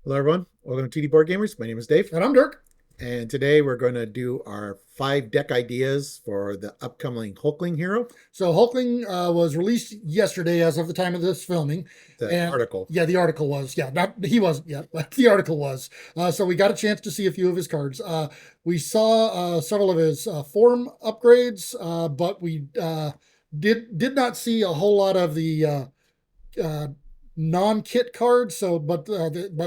Hello, everyone. Welcome to TD Board Gamers. My name is Dave, And I'm Dirk. and today we're going to do our 5 deck ideas for the upcoming Hulkling Hero, So Hulkling was released yesterday as of the time of this filming. the And article. yeah, the article was. Yeah, not he wasn't yet, but the article was. So we got a chance to see a few of his cards. We saw several of his form upgrades, but we did not see a whole lot of the uh, non-kit cards. So, but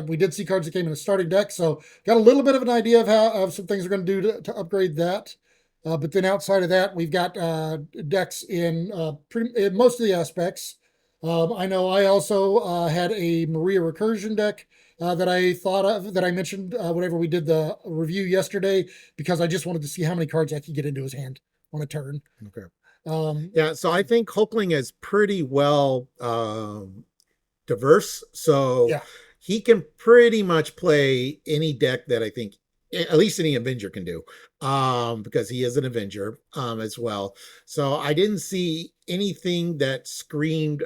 we did see cards that came in a starting deck. So got a little bit of an idea of how of some things we're going to do to upgrade that. But then outside of that, we've got decks in most of the aspects. I know I also had a Maria Recursion deck that I thought of that I mentioned whenever we did the review yesterday because I just wanted to see how many cards I could get into his hand on a turn. Okay. Um, Yeah, so I think Hulkling is pretty well diverse. So yeah, he can pretty much play any deck that I think at least any Avenger can do, because he is an Avenger as well. So I didn't see anything that screamed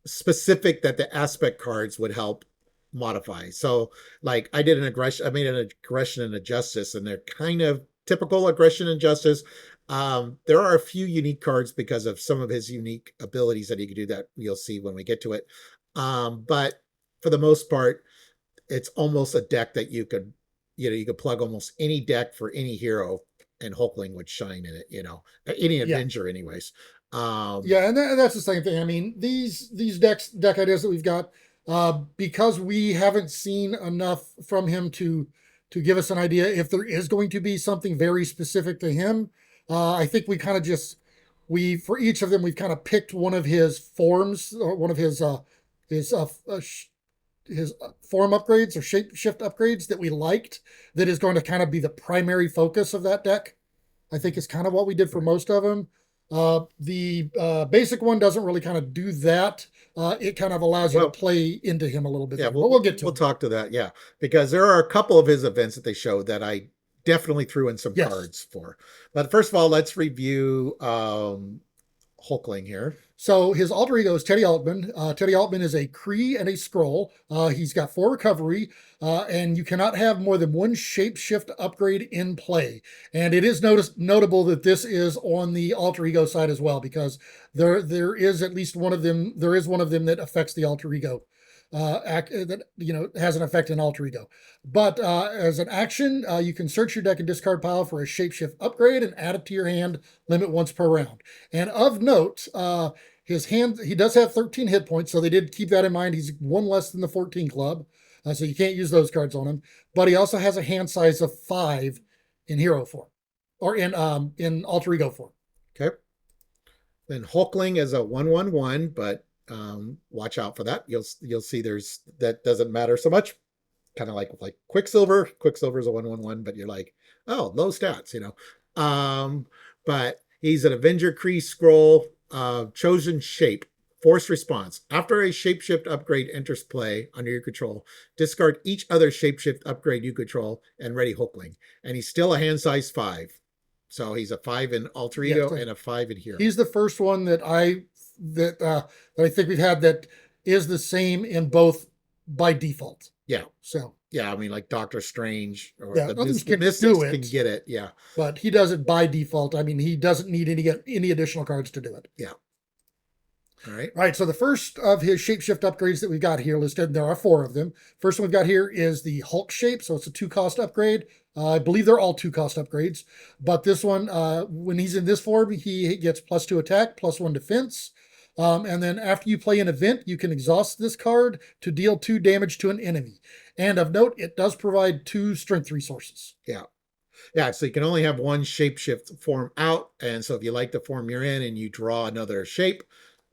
specific that the aspect cards would help modify. So like I made an aggression and a justice, and they're kind of typical aggression and justice. There are a few unique cards because of some of his unique abilities that he could do that you'll see when we get to it. But for the most part, it's almost a deck that you could plug almost any deck for any hero, and Hulkling would shine in it, any yeah. Avenger anyways. Um, Yeah, and that's the same thing. I mean, these deck ideas that we've got, because we haven't seen enough from him to give us an idea if there is going to be something very specific to him. I think we kind of just we for each of them we've kind of picked one of his forms or one of his his form upgrades or shape shift upgrades that we liked that is going to kind of be the primary focus of that deck. I think is kind of what we did for most of them. The basic one doesn't really kind of do that. It kind of allows you to well, play into him a little bit yeah, there, but we'll get to we'll him. talk to that. Yeah, because there are a couple of his events that they showed that I definitely threw in some Yes. cards for. But first of all, let's review Hulkling here. So his alter ego is Teddy Altman. Teddy Altman is a Kree and a Skrull. He's got 4 recovery, and you cannot have more than one shapeshift upgrade in play. And it is notable that this is on the alter ego side as well, because there is at least one of them. There is one of them that affects the alter ego. That has an effect in alter ego. But as an action, you can search your deck and discard pile for a shapeshift upgrade and add it to your hand. Limit once per round. And of note, his hand, he does have 13 hit points, so they did keep that in mind. He's one less than the 14 club, so you can't use those cards on him. But he also has a hand size of 5 in hero form, or in alter ego form. Okay. Then Hulkling is a 1/1/1, but watch out for that. You'll see there's that doesn't matter so much. Kind of like Quicksilver. Quicksilver is a 1/1/1, but you're like, oh, low stats. But he's an Avenger Kree scroll, chosen shape. Forced response. After a shapeshift upgrade enters play under your control, discard each other shapeshift upgrade you control and ready Hulkling. And he's still a hand size 5. So he's a 5 in alter Yeah, ego so and a 5 in hero. he's the first one that I think we've had that is the same in both by default. Yeah. So Yeah, I mean, like Doctor Strange or yeah, the others can Mystics do can it, get it. Yeah. but he does it by default. I mean, he doesn't need any additional cards to do it. Yeah. All right. All right, so the first of his shapeshift upgrades that we've got here listed, there are 4 of them. First one we've got here is the Hulk shape, so it's a 2-cost upgrade. I believe they're all 2-cost upgrades, but this one, when he's in this form, he gets +2 attack, +1 defense. And then after you play an event, you can exhaust this card to deal 2 damage to an enemy. And of note, it does provide 2 strength resources. Yeah. Yeah. So you can only have one shapeshift form out. And so if you like the form you're in and you draw another shape,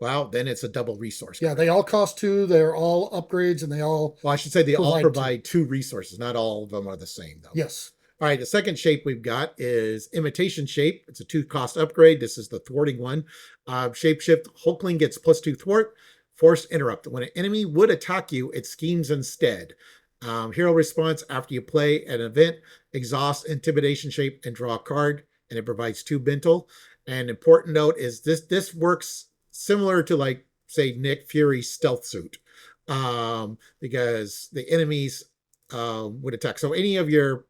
well, then it's a double resource Yeah, card. they all cost 2. They're all upgrades, and they all Well, I should say they all provide 2. provide 2 resources. Not all of them are the same, though. Yes. All right, the second shape we've got is Imitation Shape. It's a 2-cost upgrade. This is the thwarting one. Shapeshift, Hulkling gets +2 thwart, Force Interrupt. When an enemy would attack you, it schemes instead. Hero response, after you play an event, exhaust Intimidation Shape and draw a card, and it provides 2 Bintel. And important note is this works similar to, like, say, Nick Fury's Stealth Suit. because the enemies would attack. So any of your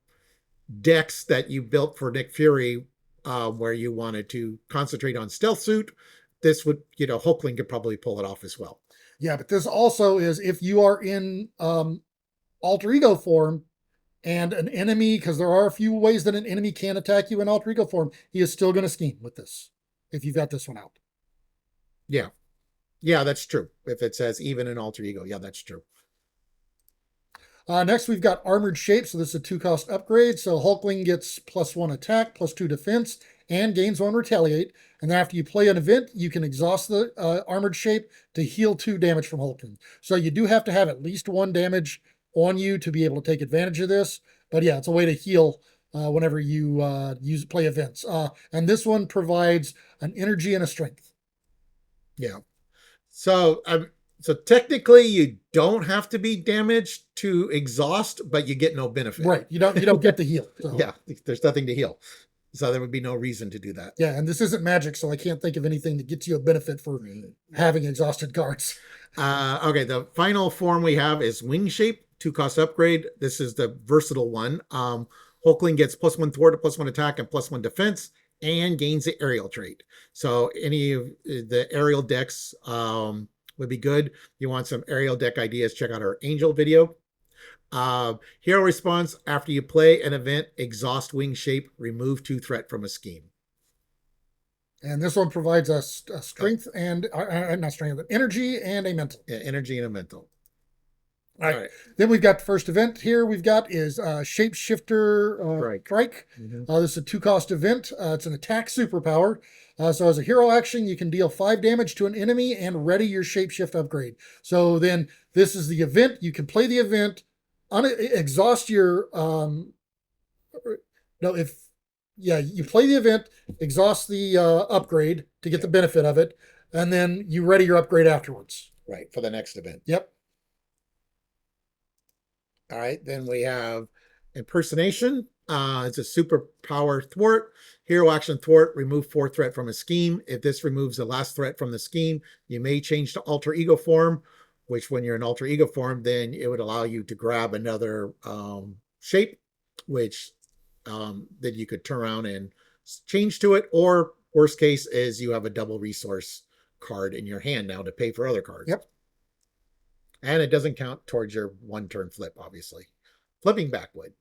decks that you built for Nick Fury, where you wanted to concentrate on stealth suit, this would, Hulkling could probably pull it off as well. Yeah, but this also is if you are in alter ego form and an enemy, because there are a few ways that an enemy can attack you in alter ego form, he is still going to scheme with this if you've got this one out. Yeah. Yeah, that's true. If it says even in alter ego, yeah, that's true. Next, we've got Armored Shape. So this is a 2-cost upgrade. So Hulkling gets +1 attack, +2 defense, and gains 1 retaliate. And then after you play an event, you can exhaust the Armored Shape to heal 2 damage from Hulkling. So you do have to have at least 1 damage on you to be able to take advantage of this. But yeah, it's a way to heal whenever you play events. And this one provides an energy and a strength. Yeah. So so technically you don't have to be damaged to exhaust, but you get no benefit. Right. You don't get the heal. So. Yeah, there's nothing to heal. So there would be no reason to do that. Yeah, and this isn't magic, so I can't think of anything that gets you a benefit for having exhausted cards. Okay, the final form we have is Wing Shape, 2-cost upgrade. This is the versatile one. Hulkling gets +1 thwart, +1 attack, and +1 defense, and gains the aerial trait. So any of the aerial decks would be good. You want some aerial deck ideas, check out our Angel video. Hero response: after you play an event, exhaust Wing Shape, remove 2 threat from a scheme. And this one provides us a strength and not strength, but energy and a mental. Yeah, energy and a mental. All right. Then we've got the first event here. We've got is Shapeshifter Strike. This is a 2-cost event. It's an attack superpower. So as a hero action, you can deal 5 damage to an enemy and ready your Shapeshift upgrade. So then this is the event. You can play the event, exhaust your you play the event, exhaust the upgrade to get the benefit of it, and then you ready your upgrade afterwards. Right, for the next event. Yep. All right, then we have Impersonation. It's a superpower thwart. Hero action thwart, remove 4 threat from a scheme. If this removes the last threat from the scheme, you may change to alter ego form, which when you're in alter ego form, then it would allow you to grab another shape, which then you could turn around and change to it. Or worst case is you have a double resource card in your hand now to pay for other cards. Yep. And it doesn't count towards your 1-turn flip, obviously. Flipping back would.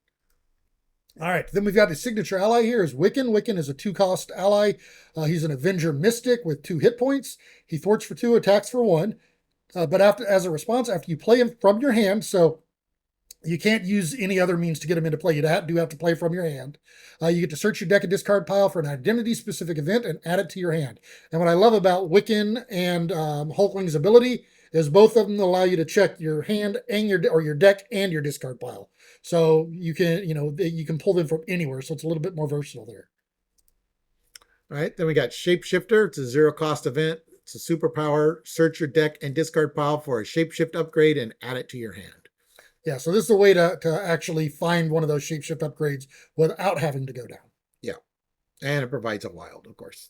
All right, then we've got the signature ally here is Wiccan. Wiccan is a 2-cost ally. He's an Avenger Mystic with 2 hit points. He thwarts for 2, attacks for 1. But as a response, after you play him from your hand, so you can't use any other means to get him into play. You do have to play from your hand. You get to search your deck and discard pile for an identity-specific event and add it to your hand. And what I love about Wiccan and Hulkling's ability is both of them allow you to check your hand and your deck and your discard pile. So you can pull them from anywhere. So it's a little bit more versatile there. All right, then we got Shapeshifter. It's a 0-cost event. It's a superpower. Search your deck and discard pile for a shapeshift upgrade and add it to your hand. Yeah, so this is a way to actually find one of those shapeshift upgrades without having to go down. Yeah, and it provides a wild, of course.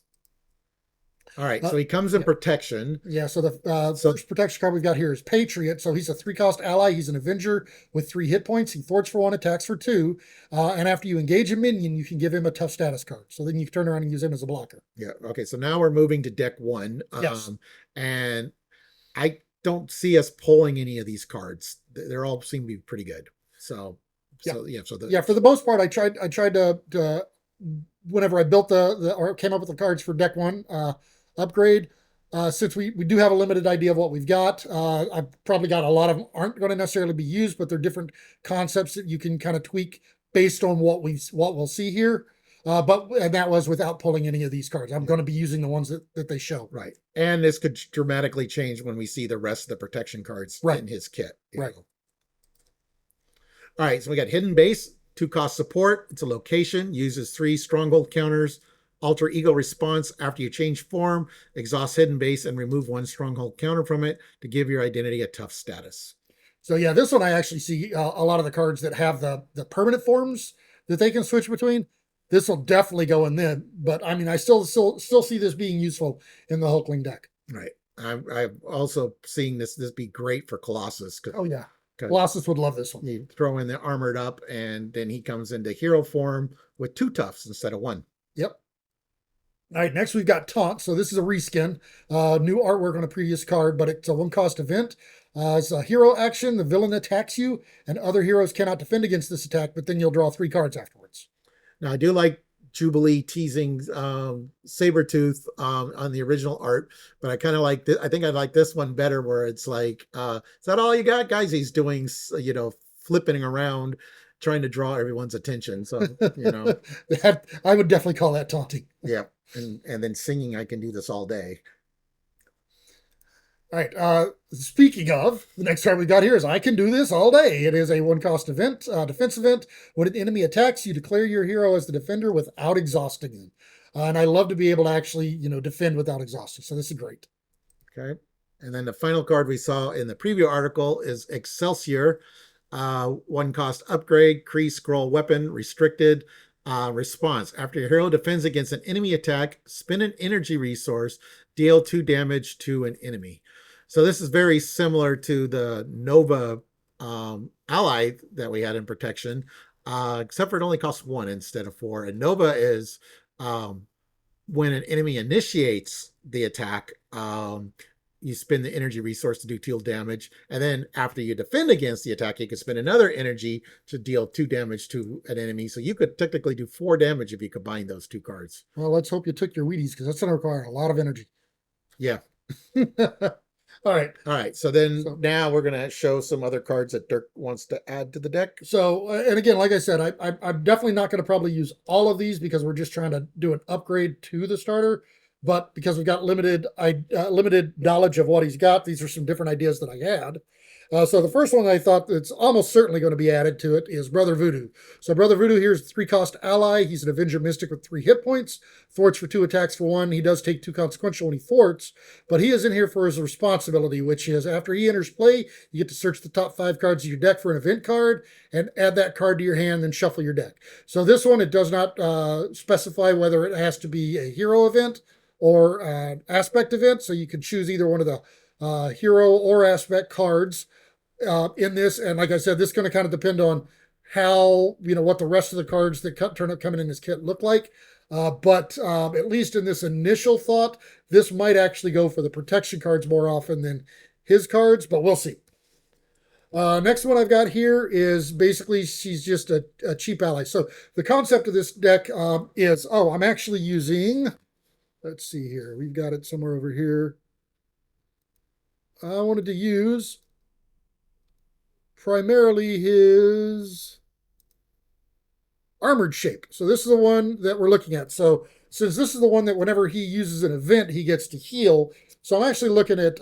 All right, so he comes in protection. Yeah, so the first protection card we've got here is Patriot. So he's a 3-cost ally. He's an Avenger with 3 hit points. He thwarts for 1, attacks for 2. And after you engage a minion, you can give him a tough status card. So then you can turn around and use him as a blocker. Yeah, okay, so now we're moving to deck 1. Yes. And I don't see us pulling any of these cards. They're all seem to be pretty good. So for the most part, I tried to whenever I built or came up with the cards for deck 1 upgrade, since we do have a limited idea of what we've got. I've probably got a lot of them aren't going to necessarily be used, but they're different concepts that you can kind of tweak based on what we'll see here. And that was without pulling any of these cards. I'm going to be using the ones that they show. Right. And this could dramatically change when we see the rest of the protection cards in his kit. Right. All right. So we got Hidden Base, 2-cost support. It's a location, uses 3 stronghold counters. Alter ego response: after you change form, exhaust Hidden Base and remove 1 stronghold counter from it to give your identity a tough status. So yeah, this one I actually see a lot of the cards that have the permanent forms that they can switch between. This will definitely go in then, but I mean, I still see this being useful in the Hulkling deck. Right. I'm also seeing this be great for Colossus Oh yeah, because Colossus would love this one. you throw in the armored up, and then he comes into hero form with two toughs instead of one. Yep. All right, next we've got Taunt. So this is a reskin, new artwork on a previous card, but it's a one-cost event. It's a hero action. The villain attacks you, and other heroes cannot defend against this attack, but then you'll draw 3 cards afterwards. Now I do like Jubilee teasing Sabretooth on the original art, but I kind of like I think I like this one better, where it's like, is that all you got, guys? He's doing, flipping around, trying to draw everyone's attention. So, I would definitely call that taunting. yeah. And then singing, I can do this all day. All right. Speaking of, the next card we got here is I Can Do This All Day. It is a one-cost event, defense event. When an enemy attacks, you declare your hero as the defender without exhausting them. And I love to be able to actually, defend without exhausting. So this is great. Okay. And then the final card we saw in the preview article is Excelsior. One cost upgrade, Kree scroll weapon, restricted. Response. After your hero defends against an enemy attack, spend an energy resource, deal 2 damage to an enemy. So this is very similar to the Nova ally that we had in protection, except for it only costs 1 instead of 4. And Nova is when an enemy initiates the attack, you spend the energy resource to do 2 damage. And then after you defend against the attack, you can spend another energy to deal 2 damage to an enemy. So you could technically do 4 damage if you combine those 2 cards. Well, let's hope you took your Wheaties because that's going to require a lot of energy. Yeah. All right. All right. So now we're going to show some other cards that Dirk wants to add to the deck. So, and again, like I said, I'm definitely not going to probably use all of these because we're just trying to do an upgrade to the starter. But because we've got limited knowledge of what he's got, these are some different ideas that I had. So the first one I thought that's almost certainly going to be added to it is Brother Voodoo. So Brother Voodoo here is a 3-cost ally. He's an Avenger Mystic with 3 hit points. Thwarts for 2 attacks for 1. He does take 2 consequential when he thwarts, but he is in here for his responsibility, which is after he enters play, you get to search the top 5 cards of your deck for an event card and add that card to your hand, then shuffle your deck. So this one, it does not specify whether it has to be a hero event or aspect event. So you can choose either one of the hero or aspect cards in this. And like I said, this is going to kind of depend on how, what the rest of the cards that turn up coming in this kit look like. But at least in this initial thought, this might actually go for the protection cards more often than his cards, but we'll see. Next one I've got here is basically she's just a cheap ally. So the concept of this deck is, I'm actually using, let's see here. We've got it somewhere over here. I wanted to use primarily his armored shape. So this is the one that we're looking at. So since this is the one that whenever he uses an event, he gets to heal. So I'm actually looking at,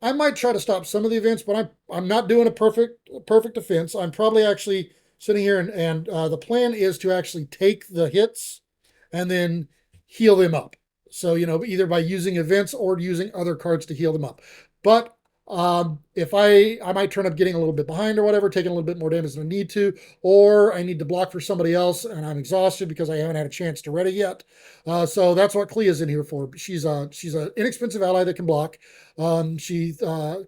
I might try to stop some of the events, but I'm not doing a perfect defense. I'm probably actually sitting here and the plan is to actually take the hits and then heal them up. So, either by using events or using other cards to heal them up. But if I might turn up getting a little bit behind or whatever, taking a little bit more damage than I need to, or I need to block for somebody else and I'm exhausted because I haven't had a chance to ready yet. So that's what Clea's in here for. She's an inexpensive ally that can block. She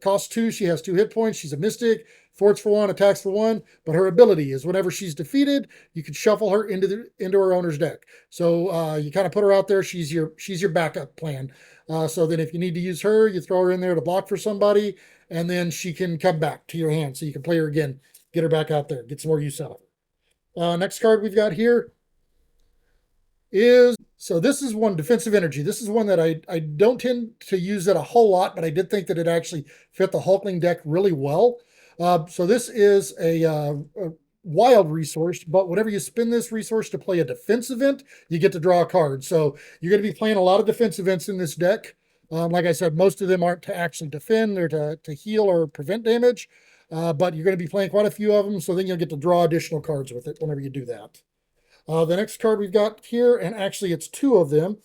costs 2. She has 2 hit points. She's a mystic. Thwarts for 1, attacks for 1, but her ability is whenever she's defeated, you can shuffle her into her owner's deck. So you kind of put her out there. She's your backup plan. So then if you need to use her, you throw her in there to block for somebody, and then she can come back to your hand. So you can play her again, get her back out there, get some more use out of her. Next card we've got here is, so this is one, Defensive Energy. This is one that I don't tend to use it a whole lot, but I did think that it actually fit the Hulkling deck really well. So this is a wild resource, but whenever you spend this resource to play a defense event, you get to draw a card. So you're going to be playing a lot of defense events in this deck. Like I said, most of them aren't to actually defend or to heal or prevent damage, but you're going to be playing quite a few of them, so then you'll get to draw additional cards with it whenever you do that. The next card we've got here, and actually it's 2 of them,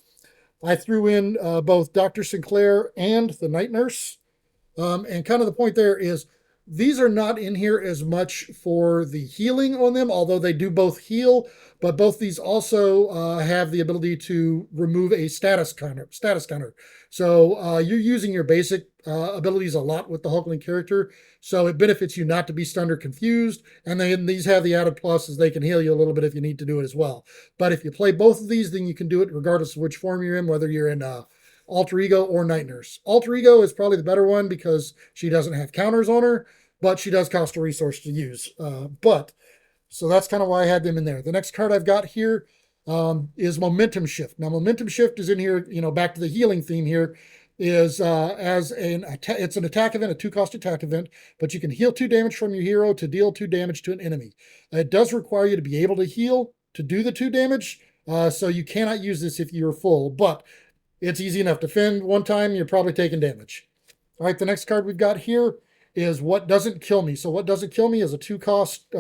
I threw in both Dr. Sinclair and the Night Nurse. And kind of the point there is These are not in here as much for the healing on them, although they do both heal. But both these also have the ability to remove a status counter. So you're using your basic abilities a lot with the Hulkling character, so it benefits you not to be stunned or confused. And then these have the added pluses; they can heal you a little bit if you need to do it as well. But if you play both of these, then you can do it regardless of which form you're in, whether you're in Alter Ego or Night Nurse. Alter Ego is probably the better one because she doesn't have counters on her, but she does cost a resource to use. But so that's kind of why I had them in there. The next card I've got here is Momentum Shift. Now, Momentum Shift is in here, back to the healing theme here, is it's an attack event, a 2-cost attack event, but you can heal 2 damage from your hero to deal 2 damage to an enemy. It does require you to be able to heal to do the 2 damage, so you cannot use this if you're full, but it's easy enough. Defend one time, you're probably taking damage. All right, the next card we've got here is What Doesn't Kill Me. So What Doesn't Kill Me is a 2-cost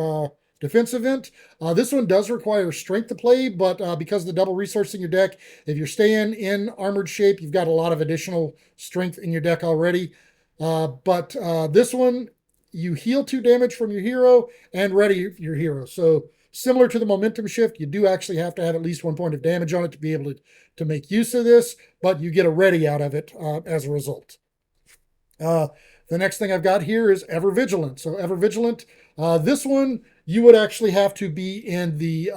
defense event. This one does require strength to play, but because of the double resource in your deck, if you're staying in armored shape, you've got a lot of additional strength in your deck already. But this one, you heal 2 damage from your hero and ready your hero. So similar to the Momentum Shift, you do actually have to have at least 1 point of damage on it to be able to make use of this, but you get a ready out of it as a result. The next thing I've got here is Ever Vigilant. So Ever Vigilant, this one you would actually have to be in the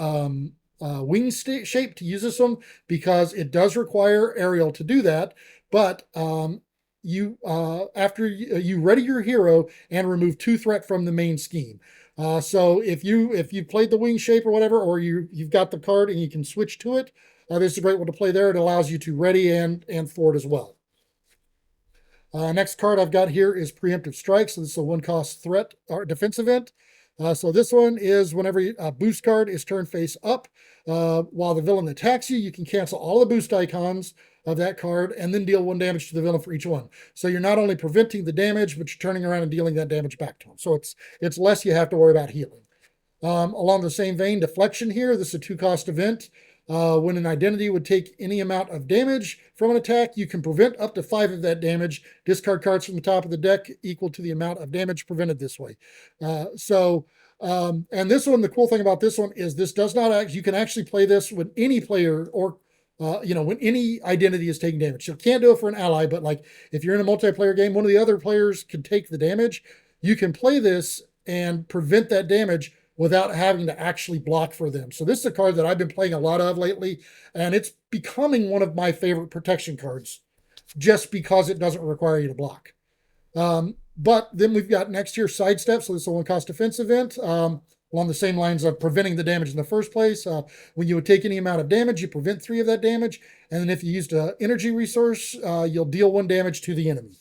wing shape to use this one because it does require aerial to do that. But you after you ready your hero and remove 2 threat from the main scheme. So if you played the wing shape or whatever, or you've got the card and you can switch to it, this is a great one to play there. It allows you to ready and thwart as well. Next card I've got here is Preemptive Strike. So this is a 1-cost threat or defense event. So this one is whenever a boost card is turned face up, while the villain attacks you, you can cancel all the boost icons of that card and then deal 1 damage to the villain for each one. So you're not only preventing the damage, but you're turning around and dealing that damage back to him. So it's less you have to worry about healing. Along the same vein, Deflection here. This is a 2-cost event. When an identity would take any amount of damage from an attack, you can prevent up to 5 of that damage. Discard cards from the top of the deck equal to the amount of damage prevented this way. And this one, the cool thing about this one is this does not you can actually play this when any player or when any identity is taking damage. You can't do it for an ally, but like if you're in a multiplayer game, one of the other players can take the damage. You can play this and prevent that damage without having to actually block for them. So this is a card that I've been playing a lot of lately, and it's becoming one of my favorite protection cards just because it doesn't require you to block. But then we've got next here Sidestep. So this is a 1-cost defense event. Along the same lines of preventing the damage in the first place. When you would take any amount of damage, you prevent 3 of that damage. And then if you used an energy resource, you'll deal 1 damage to the enemy.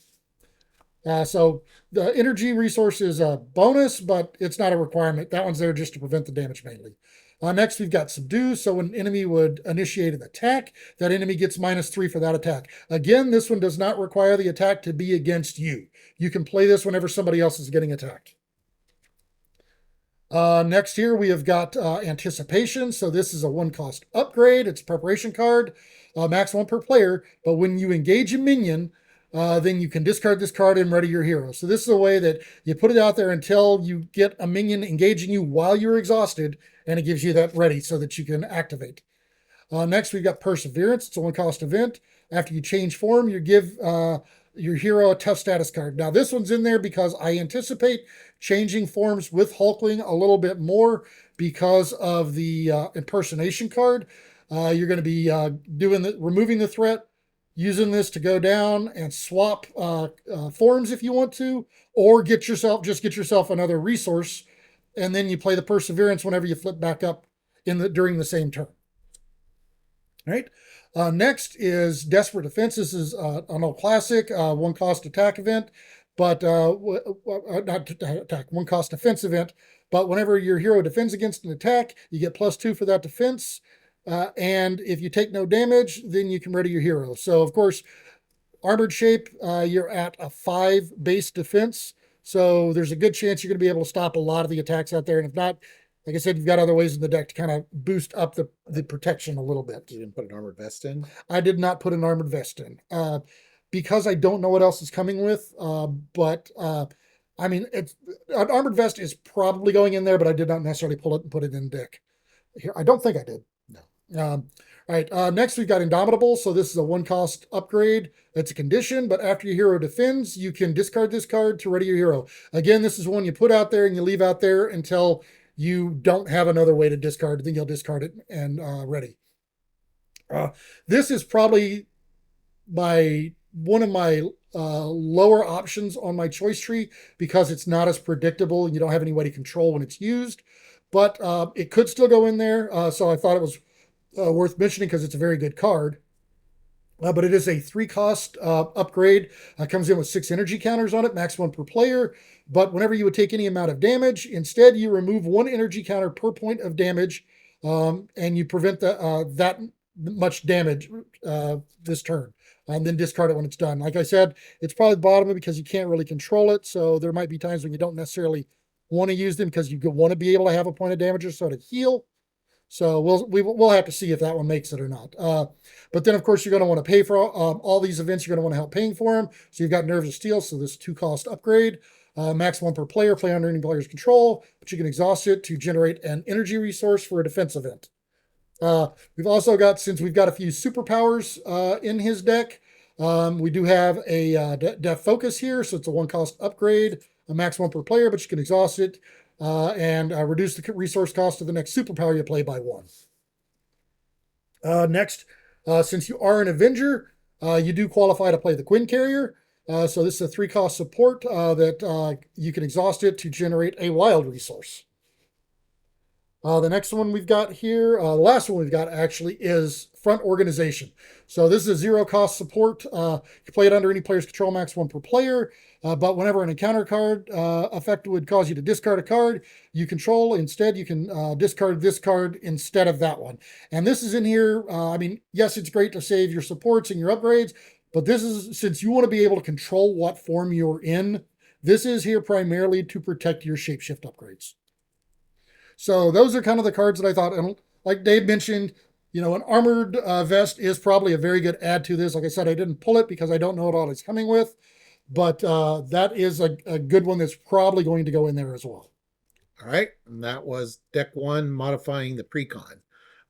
So the energy resource is a bonus, but it's not a requirement. That one's there just to prevent the damage mainly. Next, we've got Subdue. So when an enemy would initiate an attack, that enemy gets -3 for that attack. Again, this one does not require the attack to be against you. You can play this whenever somebody else is getting attacked. Next here, we have got Anticipation. So this is a 1-cost upgrade. It's a preparation card, max 1 per player. But when you engage a minion, then you can discard this card and ready your hero. So this is a way that you put it out there until you get a minion engaging you while you're exhausted, and it gives you that ready so that you can activate. Next, we've got Perseverance. It's a 1-cost event. After you change form, you give your hero a tough status card. Now, this one's in there because I anticipate changing forms with Hulkling a little bit more because of the impersonation card. You're going to be removing the threat, using this to go down and swap forms if you want to, or get yourself another resource, and then you play the Perseverance whenever you flip back up during the same turn. All right. Next is Desperate Defense. This is an old classic, 1-cost attack event, but not attack, 1-cost defense event. But whenever your hero defends against an attack, you get +2 for that defense. And if you take no damage, then you can ready your hero. So, of course, armored shape, you're at a 5 base defense. So there's a good chance you're going to be able to stop a lot of the attacks out there. And if not, like I said, you've got other ways in the deck to kind of boost up the protection a little bit. You didn't put an armored vest in? I did not put an armored vest in because I don't know what else is coming with. But I mean, it's an armored vest is probably going in there, but I did not necessarily pull it and put it in deck. Here, I don't think I did. No. All right. Next, we've got Indomitable. So this is a one cost upgrade. That's a condition, but after your hero defends, you can discard this card to ready your hero. Again, this is one you put out there and you leave out there until you don't have another way to discard. Then you'll discard it and ready. Uh, this is probably my one of my lower options on my choice tree because it's not as predictable and you don't have any way to control when it's used. But it could still go in there, so I thought it was worth mentioning because it's a very good card. But it is a 3 cost upgrade. Comes in with 6 energy counters on it, max 1 per player. But whenever you would take any amount of damage, instead you remove 1 energy counter per point of damage, and you prevent that much damage this turn. And then discard it when it's done. Like I said, it's probably the bottom because you can't really control it. So there might be times when you don't necessarily want to use them because you want to be able to have a point of damage or so to heal. So we'll have to see if that one makes it or not. But then, of course, you're going to want to pay for all these events. You're going to want to help paying for them. So you've got Nerves of Steel. So this 2 cost upgrade, max 1 per player, play under any player's control. But you can exhaust it to generate an energy resource for a defense event. We've also got, since we've got a few superpowers in his deck, we do have a Death Focus here. So it's a 1 cost upgrade, a max 1 per player, but you can exhaust it and reduce the resource cost of the next superpower you play by 1. Next, since you are an Avenger, you do qualify to play the Quinn Carrier. So this is a 3 cost support that you can exhaust it to generate a wild resource. The next one we've got here, the last one we've got actually is Front Organization. So this is a 0 cost support. You play it under any player's control, max 1 per player. But whenever an encounter card effect would cause you to discard a card you control, instead you can discard this card instead of that one. And this is in here. I mean, yes, it's great to save your supports and your upgrades, but this is, since you want to be able to control what form you're in, this is here primarily to protect your shapeshift upgrades. So those are kind of the cards that I thought, and like Dave mentioned, an armored vest is probably a very good add to this. Like I said, I didn't pull it because I don't know what all it's coming with, but that is a good one that's probably going to go in there as well. All right, and that was deck 1, modifying the precon.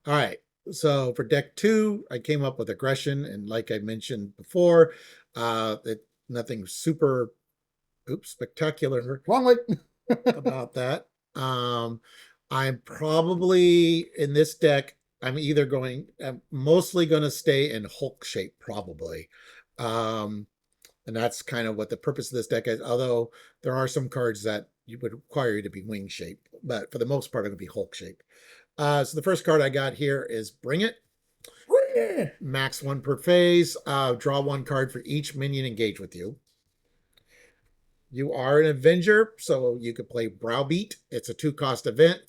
All right, so for deck 2, I came up with aggression, and like I mentioned before, that nothing super, spectacular Wrong way. about that. I'm probably in this deck. I'm mostly going to stay in Hulk shape, probably. And that's kind of what the purpose of this deck is. Although there are some cards that you would require you to be wing shape, but for the most part, it'll be Hulk shape. So the first card I got here is Bring It. Max 1 per phase. Draw 1 card for each minion engaged with you. You are an Avenger, so you could play Browbeat. It's a 2 cost event.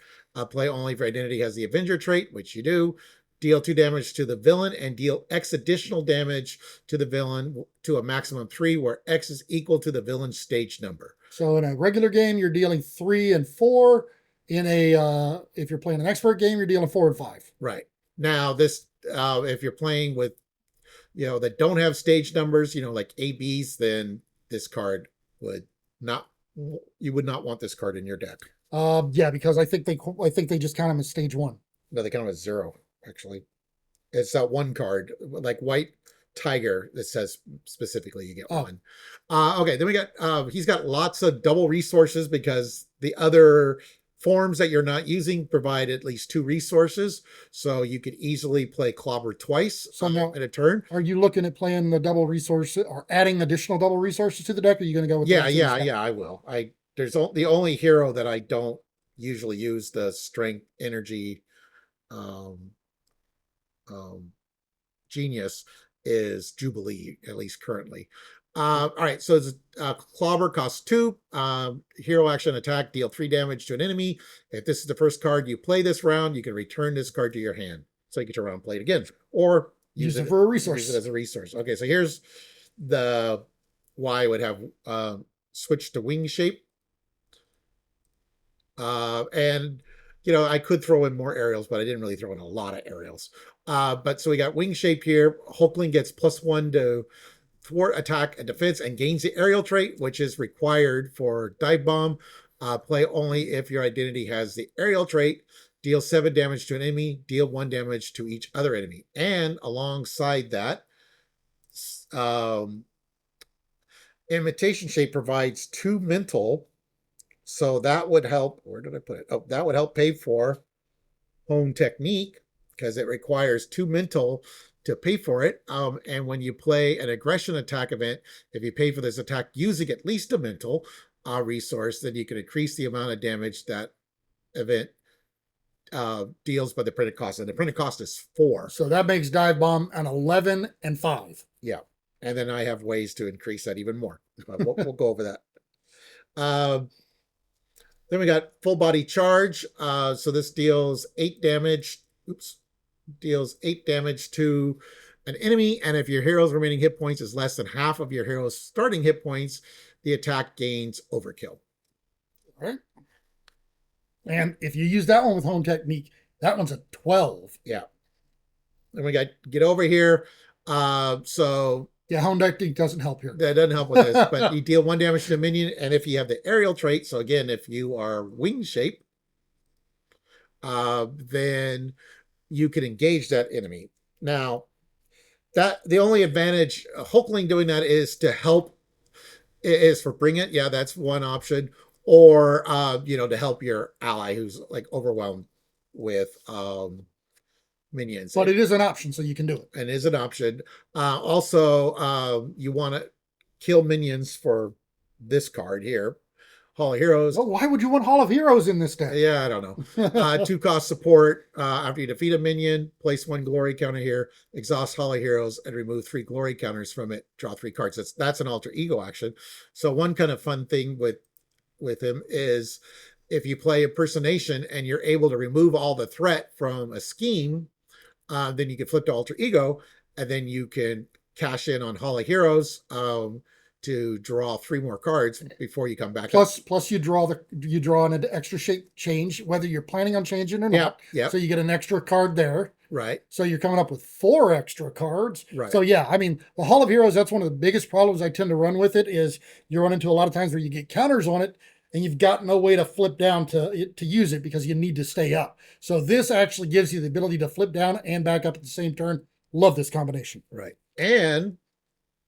Play only if your identity has the Avenger trait, which you do. Deal 2 damage to the villain and deal X additional damage to the villain to a maximum 3, where X is equal to the villain's stage number. So in a regular game, you're dealing 3 and 4. In a if you're playing an expert game, you're dealing 4 and 5. Right. Now this, if you're playing with, that don't have stage numbers, like ABs, then this card would not. You would not want this card in your deck. Yeah, because I think they just count them as stage 1. No, they count them as 0. Actually, it's that 1 card, like White Tiger, that says specifically you get 1. Okay, then we got he's got lots of double resources because the other forms that you're not using provide at least 2 resources, so you could easily play Clobber twice in a turn. Are you looking at playing the double resource or adding additional double resources to the deck? Or are you going to go with? Yeah, I will. There's the only hero that I don't usually use the strength energy genius is Jubilee, at least currently. All right, so it's Clobber costs 2. Hero action attack, deal 3 damage to an enemy. If this is the first card you play this round, you can return this card to your hand. So you can turn around and play it again. Or use it for a resource. Use it as a resource. Okay, so here's the why I would have switched to wing shape. And I could throw in more aerials, but I didn't really throw in a lot of aerials. But so we got wing shape here. Hulkling gets +1 to thwart attack and defense and gains the aerial trait, which is required for dive bomb. Play only if your identity has the aerial trait. Deal 7 damage to an enemy. Deal 1 damage to each other enemy. And alongside that, um, Imitation Shape provides 2 mental. So that would help. Where did I put it? Oh, that would help pay for Hone Technique because it requires 2 mental to pay for it. And when you play an aggression attack event, if you pay for this attack using at least a mental resource, then you can increase the amount of damage that event deals by the printed cost. And the printed cost is 4. So that makes dive bomb an 11 and 5. Yeah. And then I have ways to increase that even more. But we'll go over that. Then we got full body charge. So this deals 8 damage. Deals 8 damage to an enemy. And if your hero's remaining hit points is less than half of your hero's starting hit points, the attack gains overkill. All right. And if you use that one with Hone Technique, that one's a 12. Yeah. Then we got get over here. So yeah, Hone Technique doesn't help here. That doesn't help with this, but you deal 1 damage to a minion, and if you have the aerial trait, so again, if you are wing shape, then you can engage that enemy. Now, that the only advantage Hulkling doing that is to help, is for bring it. Yeah, that's one option, or to help your ally who's like overwhelmed with minions. But it is an option, so you can do it. And is an option. Also, you want to kill minions for this card here. Hall of Heroes. Well, why would you want Hall of Heroes in this deck? Yeah, I don't know. 2 cost support. After you defeat a minion, place 1 glory counter here, exhaust Hall of Heroes, and remove 3 glory counters from it. Draw 3 cards. That's an alter ego action. So one kind of fun thing with him is if you play impersonation and you're able to remove all the threat from a scheme, then you can flip to alter ego, and then you can cash in on Hall of Heroes to draw 3 more cards before you come back. Plus you draw an extra shape change, whether you're planning on changing or not. Yeah. So you get an extra card there. Right. So you're coming up with 4 extra cards. Right. So yeah, I mean, the Hall of Heroes, that's one of the biggest problems I tend to run with it is you run into a lot of times where you get counters on it and you've got no way to flip down to use it because you need to stay up. So this actually gives you the ability to flip down and back up at the same turn. Love this combination. Right. And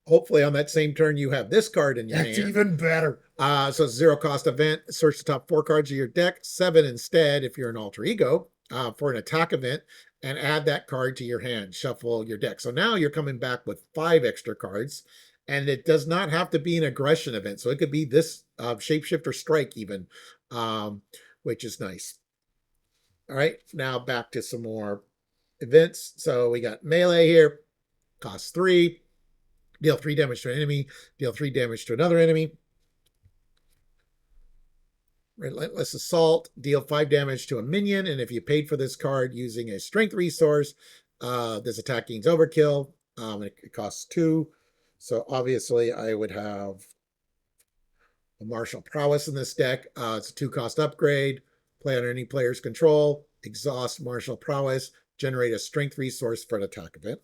hopefully on that same turn, you have this card in your hand. That's even better. So it's a 0 cost event. Search the top 4 cards of your deck, 7 instead if you're an alter ego, for an attack event, and add that card to your hand. Shuffle your deck. So now you're coming back with 5 extra cards, and it does not have to be an aggression event. So it could be this shapeshifter strike even, which is nice. All right, now back to some more events. So we got melee here, costs 3. Deal 3 damage to an enemy. Deal 3 damage to another enemy. Relentless Assault. Deal 5 damage to a minion. And if you paid for this card using a strength resource, this attack gains overkill. It costs 2. So obviously I would have a Martial Prowess in this deck. It's a 2 cost upgrade. Play under any player's control. Exhaust Martial Prowess. Generate a strength resource for an attack event.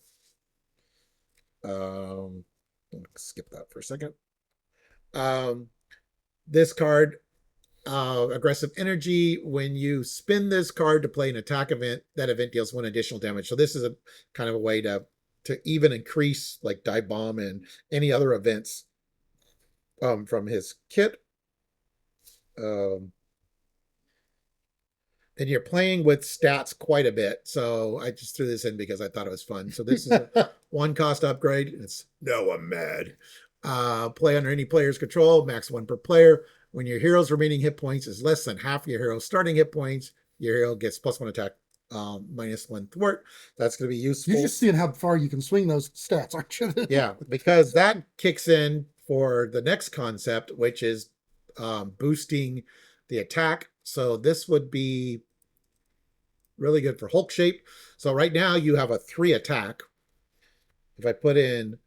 Skip that for a second. This card, aggressive energy. When you spin this card to play an attack event, that event deals 1 additional damage. So this is a kind of a way to even increase like dive bomb and any other events from his kit. And you're playing with stats quite a bit. So I just threw this in because I thought it was fun. So this is a 1 cost upgrade. It's no, I'm mad. Play under any player's control, max 1 per player. When your hero's remaining hit points is less than half your hero's starting hit points, your hero gets +1 attack, -1 thwart. That's going to be useful. You're just seeing how far you can swing those stats, aren't you? Yeah, because that kicks in for the next concept, which is boosting the attack. So this would be really good for Hulk shape. So right now you have a 3 attack. If I put in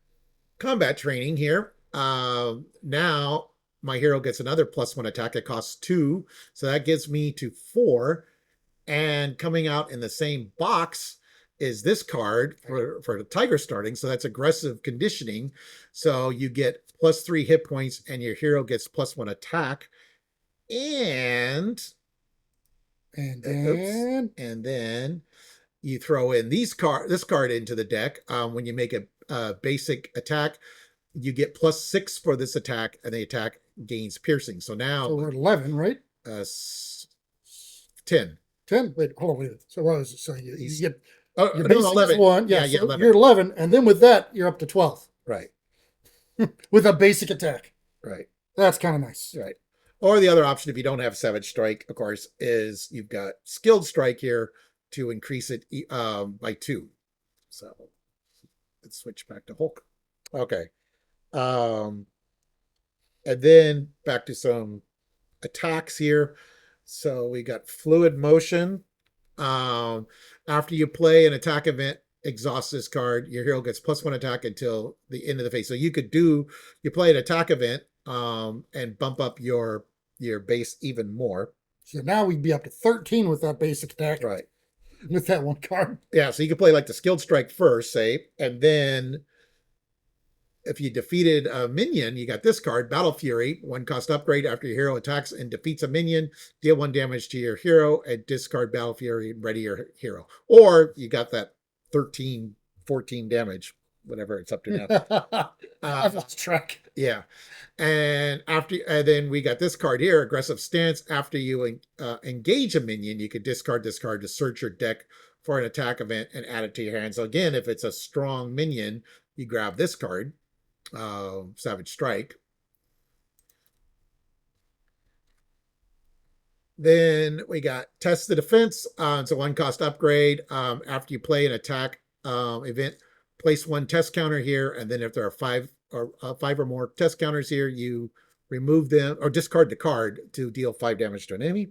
combat training here, now my hero gets another +1 attack. It costs 2. So that gives me to 4. And coming out in the same box is this card for the Tiger starting. So that's aggressive conditioning. So you get +3 hit points, and your hero gets +1 attack. And and then you throw in this card into the deck. When you make a basic attack, you get +6 for this attack, and the attack gains piercing. So now we're at 11, right? 10. 10. Wait, hold on. Wait. So what is it? So you get your basic 11. One. Yeah, so 11. You're 11, and then with that, you're up to 12. Right. With a basic attack. Right. That's kind of nice. Right. Or the other option, if you don't have Savage Strike, of course, is you've got Skilled Strike here to increase it by 2. So let's switch back to Hulk. Okay. And then back to some attacks here. So we got Fluid Motion. After you play an attack event, exhaust this card, your hero gets +1 attack until the end of the phase. So you play an attack event and bump up your base even more. So now we'd be up to 13 with that basic attack. Right. With that one card. Yeah, so you can play like the Skilled Strike first, say, and then if you defeated a minion, you got this card, Battle Fury, 1 cost upgrade. After your hero attacks and defeats a minion, deal 1 damage to your hero and discard Battle Fury and ready your hero. Or you got that 13, 14 damage, whatever it's up to now. I've lost track. Yeah. And then we got this card here, Aggressive Stance. After you engage a minion, you could discard this card to search your deck for an attack event and add it to your hand. So again, if it's a strong minion, you grab this card, Savage Strike. Then we got Test the Defense. It's a 1 cost upgrade. After you play an attack event, place 1 test counter here, and then if there are 5 or more test counters here, you remove them or discard the card to deal 5 damage to an enemy.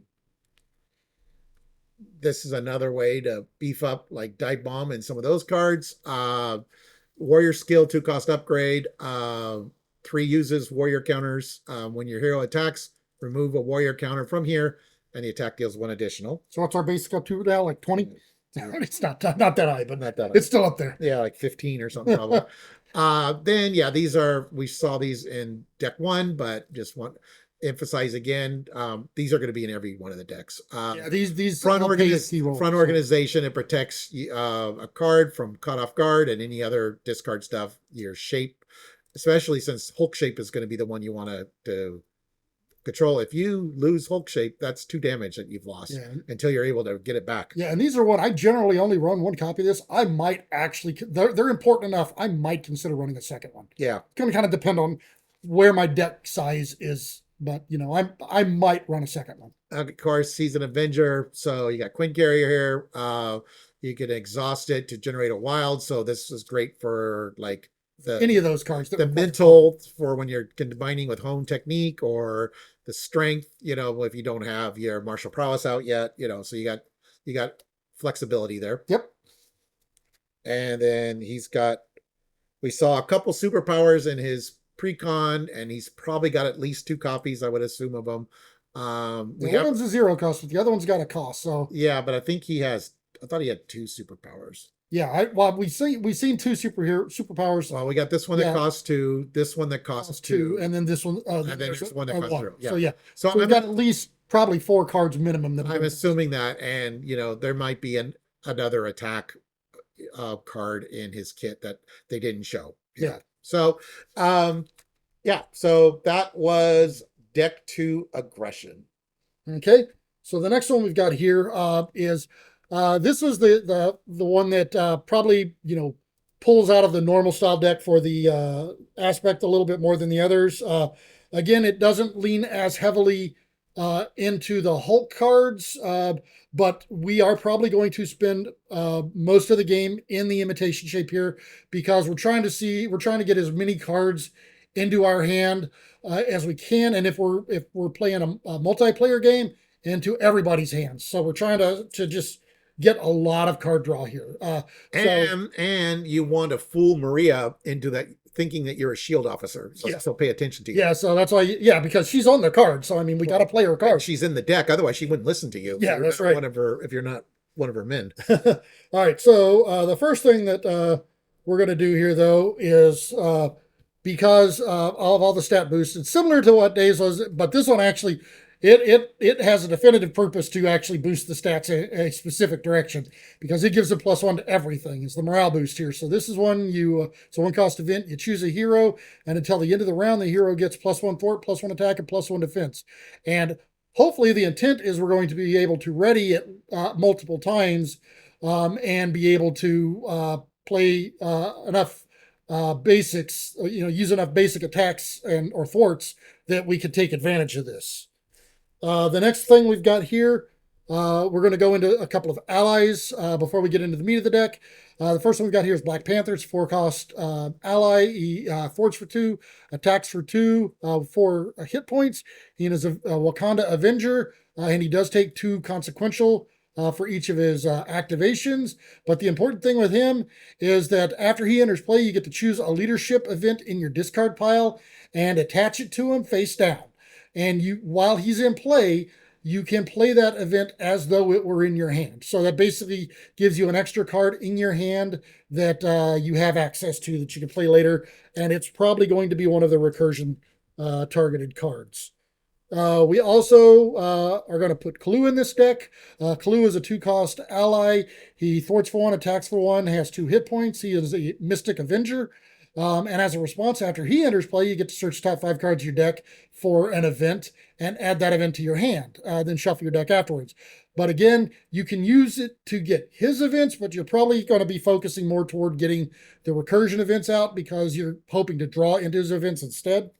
This is another way to beef up like Dive Bomb and some of those cards. Warrior Skill, 2 cost upgrade. 3 uses warrior counters. When your hero attacks, remove a warrior counter from here, and the attack deals 1 additional. So what's our basic up to now? Like 20? It's not that high, but not that high. It's still up there. Yeah, like 15 or something probably. Then yeah, we saw these in deck 1, but just want to emphasize again, these are going to be in every one of the decks. Yeah, these front organization, it protects a card from caught off guard and any other discard stuff. Your shape, especially since Hulk shape is going to be the one you want to control. If you lose Hulk shape, that's 2 damage that you've lost until you're able to get it back. Yeah, and these are I generally only run 1 copy of this. I might actually, they're important enough, I might consider running a second one. Yeah. It's going to kind of depend on where my deck size is, but I might run a second one. Of course, he's an Avenger, so you got Quinn Carrier here. You can exhaust it to generate a wild, so this is great for like any of those cards. The mental for when you're combining with home technique, or the strength, if you don't have your martial prowess out yet, so you got flexibility there. Yep. And then we saw a couple superpowers in his precon, and he's probably got at least 2 copies, I would assume, of them. The one's a 0 cost, but the other one's got a cost. So yeah, but I thought he had 2 superpowers. Yeah, we've seen 2 superpowers. Well, we got this one that costs 2, this one that costs 2, and then this one, and then there's one that costs 0. Yeah. So we've got at least probably 4 cards minimum. I'm assuming that, and there might be another attack card in his kit that they didn't show. Yeah. So, so that was deck 2 aggression. Okay. So the next one we've got here is. This is the one that probably pulls out of the normal style deck for the aspect a little bit more than the others. Again, it doesn't lean as heavily into the Hulk cards, but we are probably going to spend most of the game in the imitation shape here because we're trying to get as many cards into our hand as we can, and if we're playing a multiplayer game, into everybody's hands. So we're trying to just get a lot of card draw here. And you want to fool Maria into that thinking that you're a shield officer. So pay attention to you. Yeah, so that's why, because she's on the card. So, we got to play her card. She's in the deck. Otherwise, she wouldn't listen to you. Yeah, that's right. Whatever, if you're not one of her men. All right. So the first thing that we're going to do here, though, is because of all the stat boosts, it's similar to what Days was, but this one actually it has a definitive purpose to actually boost the stats a specific direction because it gives a +1 to everything. It's the morale boost here. So this is one it's a 1-cost event. You choose a hero, and until the end of the round, the hero gets +1 fort, +1 attack, and +1 defense. And hopefully the intent is we're going to be able to ready it multiple times and be able to play enough basics, use enough basic attacks and or forts that we could take advantage of this. The next thing we've got here, we're going to go into a couple of allies before we get into the meat of the deck. The first one we've got here is Black Panther. It's 4-cost ally. He forts for 2, attacks for 2, 4 hit points. He is a Wakanda Avenger, and he does take 2 consequential for each of his activations. But the important thing with him is that after he enters play, you get to choose a leadership event in your discard pile and attach it to him face down. And while he's in play, you can play that event as though it were in your hand. So that basically gives you an extra card in your hand that you have access to that you can play later. And it's probably going to be one of the recursion targeted cards. We also are going to put Clue in this deck. Clue is a 2-cost ally. He thwarts for 1, attacks for 1, has 2 hit points. He is a Mystic Avenger. And as a response, after he enters play, you get to search top 5 cards of your deck for an event and add that event to your hand. Then shuffle your deck afterwards. But again, you can use it to get his events, but you're probably going to be focusing more toward getting the recursion events out because you're hoping to draw into his events instead.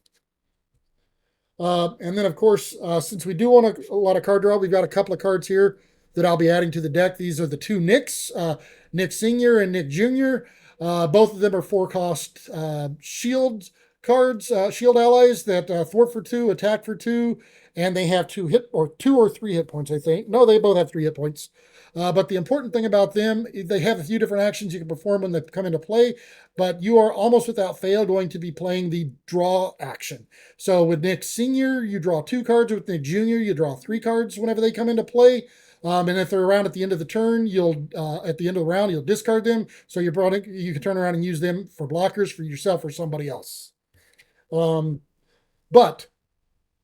And then, of course, since we do want a lot of card draw, we've got a couple of cards here that I'll be adding to the deck. These are the 2 Nicks, Nick Sr. and Nick Jr. Both of them are 4-cost shield cards, shield allies that thwart for 2, attack for 2, and they have 2 or 3 hit points, I think. No, they both have 3 hit points. But the important thing about them, they have a few different actions you can perform when they come into play, but you are almost without fail going to be playing the draw action. So with Nick Sr., you draw 2 cards. With Nick Jr., you draw 3 cards whenever they come into play. And if they're around at the end of the turn, at the end of the round, you'll discard them. So you can turn around and use them for blockers for yourself or somebody else. But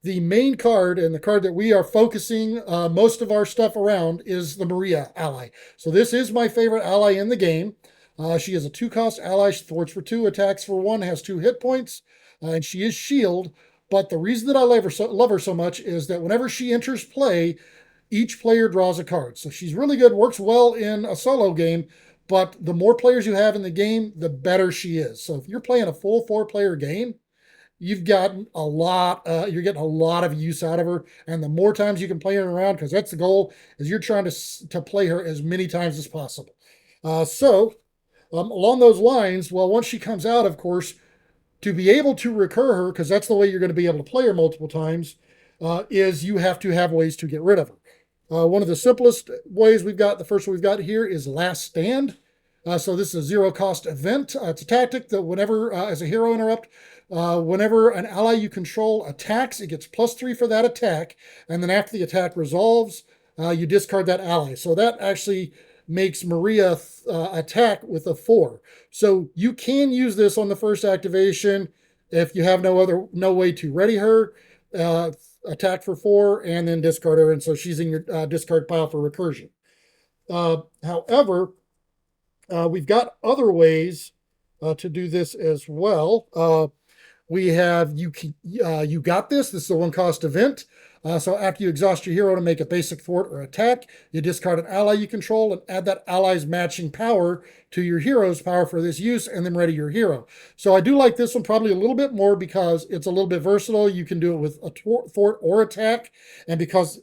the main card and the card that we are focusing most of our stuff around is the Maria ally. So this is my favorite ally in the game. She is a 2-cost ally. She thwarts for 2, attacks for 1, has 2 hit points, and she is shield. But the reason that I love her so much is that whenever she enters play, each player draws a card. So she's really good, works well in a solo game, but the more players you have in the game, the better she is. So if you're playing a full 4-player game, you've gotten a lot, you're getting a lot of use out of her. And the more times you can play her around, because that's the goal, is you're trying to play her as many times as possible. Along those lines, well, once she comes out, of course, to be able to recur her, because that's the way you're going to be able to play her multiple times, is you have to have ways to get rid of her. One of the simplest ways the first one we've got here is Last Stand. So this is a 0-cost event. It's a tactic that whenever, as a hero interrupt, whenever an ally you control attacks, it gets +3 for that attack. And then after the attack resolves, you discard that ally. So that actually makes Maria attack with a 4. So you can use this on the first activation if you have no way to ready her. Attack for 4 and then discard her, and so she's in your discard pile for recursion. However, we've got other ways to do this as well. We have you got this. This is a 1-cost event. So after you exhaust your hero to make a basic thwart or attack, you discard an ally you control and add that ally's matching power to your hero's power for this use, and then ready your hero. So I do like this one probably a little bit more because it's a little bit versatile. You can do it with a thwart or attack, and because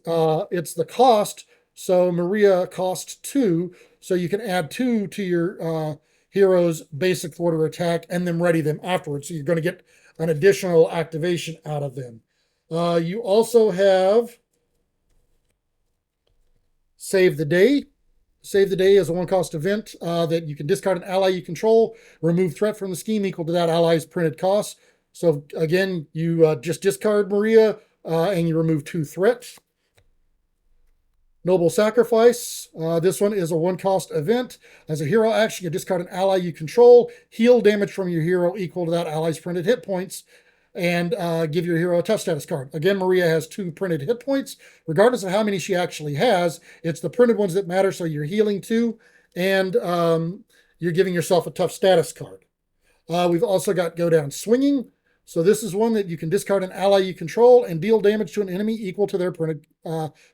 it's the cost, so Maria costs 2, so you can add 2 to your hero's basic thwart or attack and then ready them afterwards. So you're going to get an additional activation out of them. You also have Save the Day. Save the Day is a 1-cost event that you can discard an ally you control, remove threat from the scheme equal to that ally's printed cost. So again, you just discard Maria and you remove 2 threats. Noble Sacrifice. This one is a one-cost event. As a hero action, you discard an ally you control, heal damage from your hero equal to that ally's printed hit points, and give your hero a tough status card. Again, Maria has 2 printed hit points. Regardless of how many she actually has, it's the printed ones that matter, so you're healing 2, and you're giving yourself a tough status card. We've also got Go Down Swinging. So this is one that you can discard an ally you control and deal damage to an enemy equal to their printed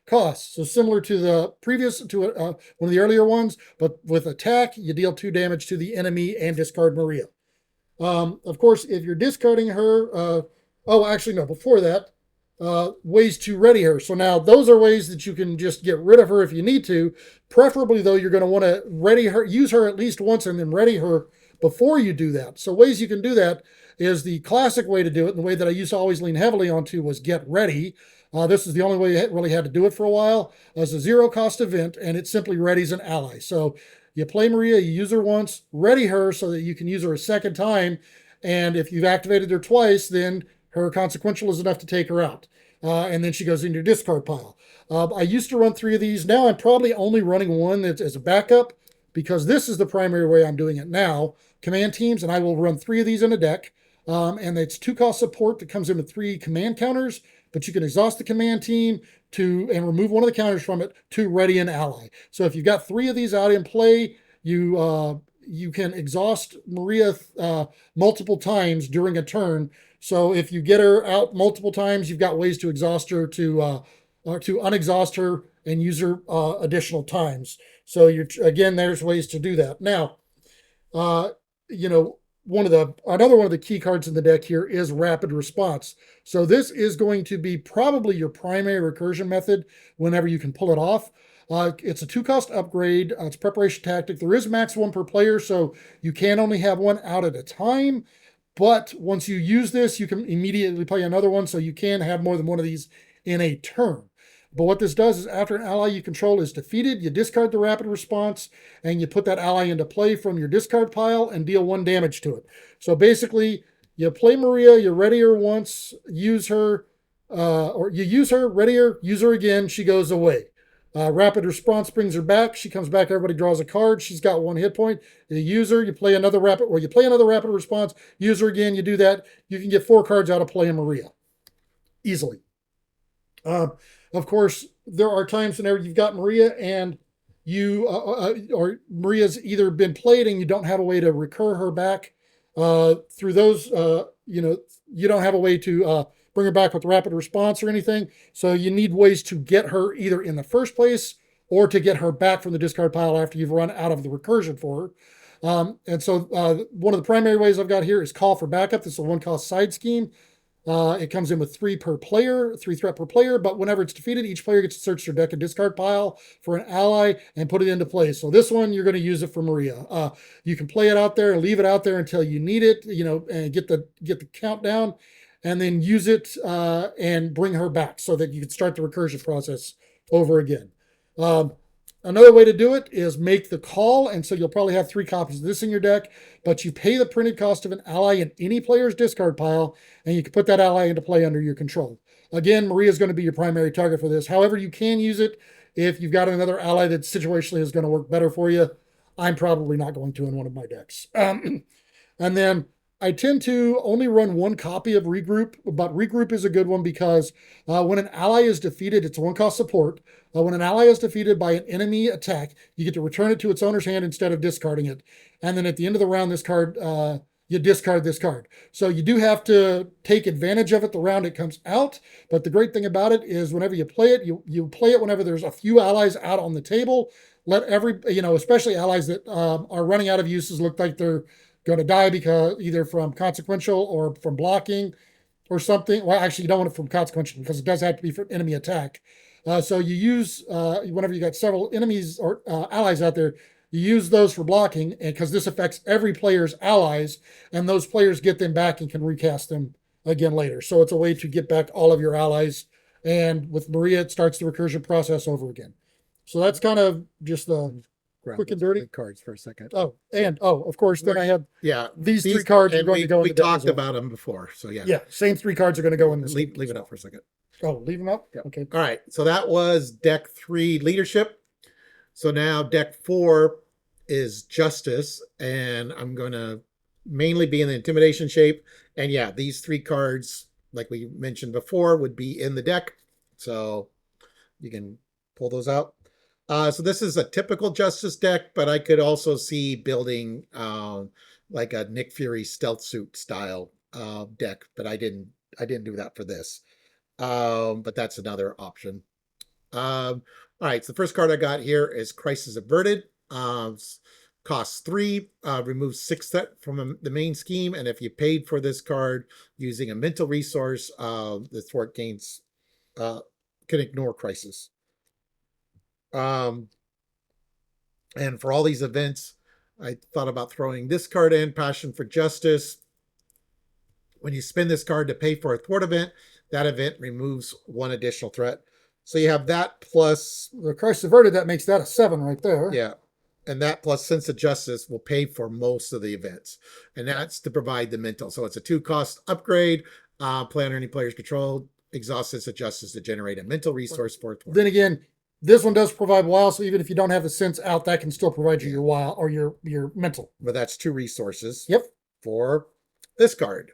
cost. So similar to the previous, to one of the earlier ones, but with attack, you deal 2 damage to the enemy and discard Maria. Of course, if you're discarding her, oh, actually, no, before that, ways to ready her. So now those are ways that you can just get rid of her if you need to. Preferably, though, you're going to want to ready her, use her at least once and then ready her before you do that. So ways you can do that is the classic way to do it, and the way that I used to always lean heavily onto was get ready. This is the only way you really had to do it for a while, as a zero cost event, and it simply readies an ally. So you play Maria, you use her once, ready her so that you can use her a second time, and if you've activated her twice, then her consequential is enough to take her out. And then she goes in your discard pile. I used to run 3 of these. Now I'm probably only running one that's as a backup, because this is the primary way I'm doing it now. Command teams, and I will run 3 of these in a deck. And it's 2-cost support that comes in with 3 command counters, but you can exhaust the command team and remove one of the counters from it to ready an ally. So if you've got 3 of these out in play, you can exhaust Maria multiple times during a turn. So if you get her out multiple times, you've got ways to exhaust her, to unexhaust her and use her additional times. So again, there's ways to do that. Now, you know, another one of the key cards in the deck here is Rapid Response. So this is going to be probably your primary recursion method whenever you can pull it off. It's a 2-cost upgrade. It's preparation tactic. There is max 1 per player, so you can only have 1 out at a time. But once you use this, you can immediately play another one, so you can have more than one of these in a turn. But what this does is, after an ally you control is defeated, you discard the Rapid Response, and you put that ally into play from your discard pile and deal 1 damage to it. So basically, you play Maria, you ready her once, use her, or you use her, ready her, use her again, she goes away. Rapid Response brings her back. She comes back, everybody draws a card. She's got 1 hit point. You use her, you play another Rapid Response, use her again, you do that. You can get 4 cards out of playing Maria easily. Of course, there are times whenever you've got Maria and or Maria's either been played and you don't have a way to recur her back through those. You don't have a way to bring her back with Rapid Response or anything. So you need ways to get her either in the first place or to get her back from the discard pile after you've run out of the recursion for her. And so one of the primary ways I've got here is Call for Backup. This is a 1-cost side scheme. It comes in with 3 per player, 3 threat per player, but whenever it's defeated, each player gets to search their deck and discard pile for an ally and put it into play. So this one, you're going to use it for Maria. You can play it out there and leave it out there until you need it, and get the countdown, and then use it and bring her back so that you can start the recursion process over again. Another way to do it is make the call, and so you'll probably have 3 copies of this in your deck, but you pay the printed cost of an ally in any player's discard pile, and you can put that ally into play under your control. Again, Maria is going to be your primary target for this. However, you can use it if you've got another ally that situationally is going to work better for you. I'm probably not going to in one of my decks. And then I tend to only run 1 copy of Regroup, but Regroup is a good one because when an ally is defeated, it's a 1-cost support. When an ally is defeated by an enemy attack, you get to return it to its owner's hand instead of discarding it. And then at the end of the round, this card, you discard this card. So you do have to take advantage of it the round it comes out. But the great thing about it is whenever you play it, you play it whenever there's a few allies out on the table. Let especially allies that are running out of uses look like they're going to die because either from consequential or from blocking or something. Well, actually, you don't want it from consequential because it does have to be for enemy attack. So you use, whenever you got several enemies or allies out there, you use those for blocking, and because this affects every player's allies, and those players get them back and can recast them again later. So it's a way to get back all of your allies. And with Maria, it starts the recursion process over again. So that's kind of just the grab quick and those dirty. cards for a second. Oh, and of course, then I have Yeah, these three cards are and going to go in we the deck as talked well. about them before, so yeah. Yeah, same three cards are going to go in this. Leave it up for a second. Oh, leave them up? Yeah. Okay. All right, so that was deck 3 leadership. So now deck 4 is justice, and I'm going to mainly be in the intimidation shape. And yeah, these 3 cards, like we mentioned before, would be in the deck. So you can pull those out. So this is a typical justice deck, but I could also see building like a Nick Fury stealth suit style deck, but I didn't do that for this. But that's another option. All right, so the first card I got here is Crisis Averted. Costs 3, removes 6 threat from the main scheme, and if you paid for this card using a mental resource, the thwart gains can ignore Crisis. And for all these events, I thought about throwing this card in, Passion for Justice. When you spend this card to pay for a thwart event, that event removes 1 additional threat. So you have that plus the Crisis Averted, that makes that a 7 right there. Yeah. And that plus Sense of Justice will pay for most of the events. And that's to provide the mental. So it's a 2-cost upgrade. Play under any player's control. Exhaust Sense of Justice to generate a mental resource for thwart. Then again, this one does provide wild, so even if you don't have the sense out, that can still provide you your wild or your mental. But that's 2 resources. Yep. For this card.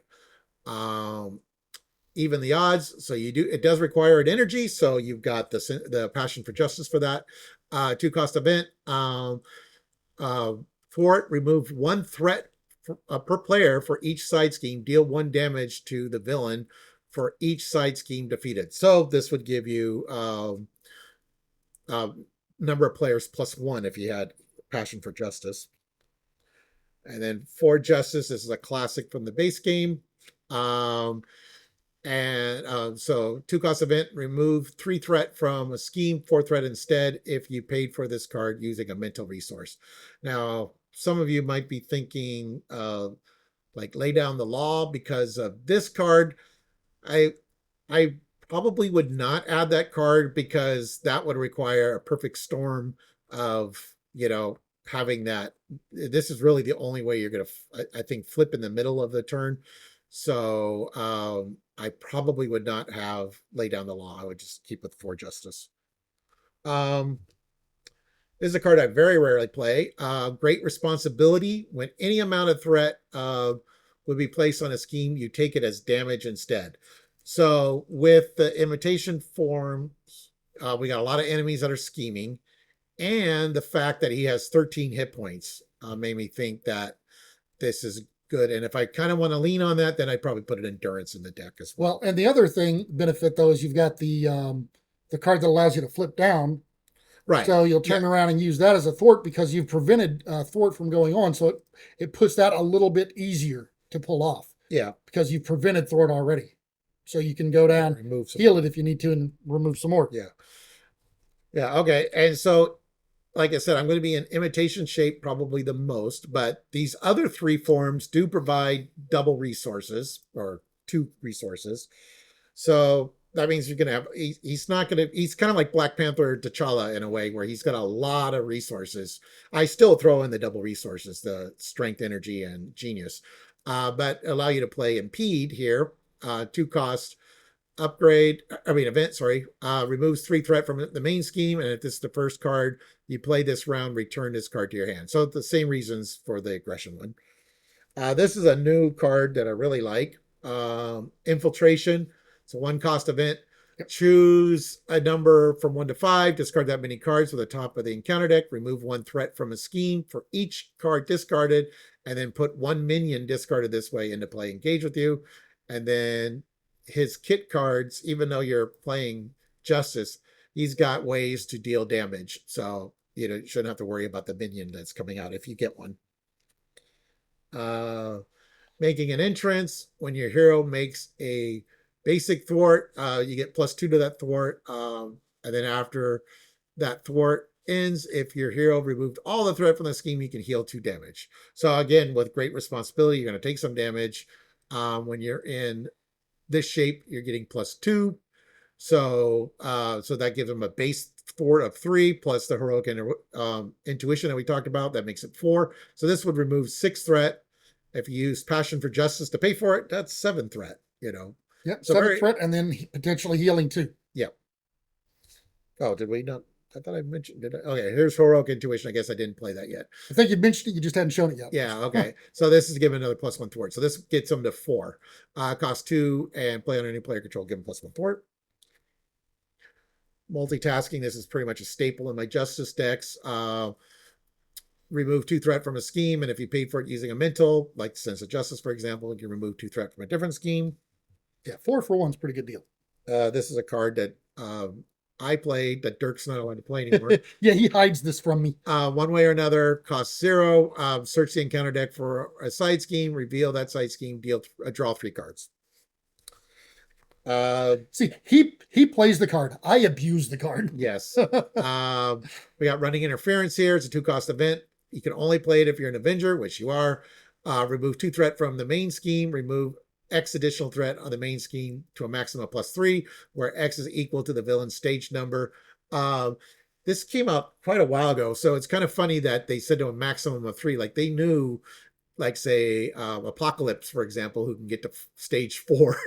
Even the odds. So it does require an energy. So you've got the Passion for Justice for that. 2-cost event. For it, remove 1 threat per player for each side scheme. Deal 1 damage to the villain for each side scheme defeated. So this would give you number of players plus 1 if you had Passion for Justice. And then for Justice, this is a classic from the base game. So 2-cost event, remove 3 threat from a scheme, 4 threat instead if you paid for this card using a mental resource. Now, some of you might be thinking like lay down the law because of this card. I probably would not add that card because that would require a perfect storm of, having that. This is really the only way you're going to, I think, flip in the middle of the turn. So I probably would not have lay down the law. I would just keep with 4 justice. This is a card I very rarely play. Great responsibility. When any amount of threat would be placed on a scheme, you take it as damage instead. So with the imitation form, we got a lot of enemies that are scheming, and the fact that he has 13 hit points made me think that this is good. And if I kind of want to lean on that, then I'd probably put an endurance in the deck as well. Well, and the other benefit though is you've got the card that allows you to flip down. Right. So you'll turn around and use that as a thwart because you've prevented thwart from going on. So it puts that a little bit easier to pull off. Yeah. Because you've prevented thwart already. So you can go down, heal it if you need to, and remove some more. Yeah. Yeah. Okay. And so, like I said, I'm going to be in imitation shape probably the most, but these other 3 forms do provide double resources or 2 resources. So that means you're going to have, he's kind of like Black Panther T'Challa in a way where he's got a lot of resources. I still throw in the double resources, the strength, energy, and genius, but allow you to play impede here. 2-cost event, removes 3 threat from the main scheme. And if this is the first card you play this round, return this card to your hand. So the same reasons for the aggression one. This is a new card that I really like. Infiltration. It's a 1-cost event. Yep. Choose a number from 1 to 5. Discard that many cards to the top of the encounter deck. Remove 1 threat from a scheme for each card discarded. And then put 1 minion discarded this way into play. Engage with you. And then his kit cards, even though you're playing Justice, he's got ways to deal damage. So, you shouldn't have to worry about the minion that's coming out if you get one. Making an entrance. When your hero makes a basic thwart, you get +2 to that thwart. And then after that thwart ends, if your hero removed all the threat from the scheme, you can heal 2 damage. So again, with great responsibility, you're going to take some damage. When you're in this shape, you're getting +2. So that gives them a base thwart of 3 plus the heroic intuition that we talked about. That makes it 4. So this would remove 6 threat. If you use passion for justice to pay for it, that's 7 threat. Yep, So 7 threat, and then potentially healing too. Yeah. Oh, did we not? I thought I mentioned it. Okay, here's heroic intuition. I guess I didn't play that yet. I think you mentioned it, you just hadn't shown it yet. Yeah, okay. So this is given another +1 thwart. So this gets them to 4. Cost 2 and play under any player control, give them +1 thwart. Multitasking, this is pretty much a staple in my justice decks. Remove 2 threat from a scheme, and if you paid for it using a mental, like Sense of Justice, for example, you can remove 2 threat from a different scheme. Yeah, 4 for 1 is a pretty good deal. This is a card that I played that Dirk's not allowed to play anymore. Yeah, he hides this from me. One way or another, costs 0. Search the encounter deck for a side scheme, reveal that side scheme, draw 3 cards. See, he plays the card. I abuse the card. Yes. We got running interference here. It's a 2-cost event. You can only play it if you're an Avenger, which you are. Remove 2 threat from the main scheme. Remove X additional threat on the main scheme to a maximum of +3, where X is equal to the villain's stage number. This came out quite a while ago, so it's kind of funny that they said to a maximum of 3. Like they knew, like say Apocalypse, for example, who can get to stage 4.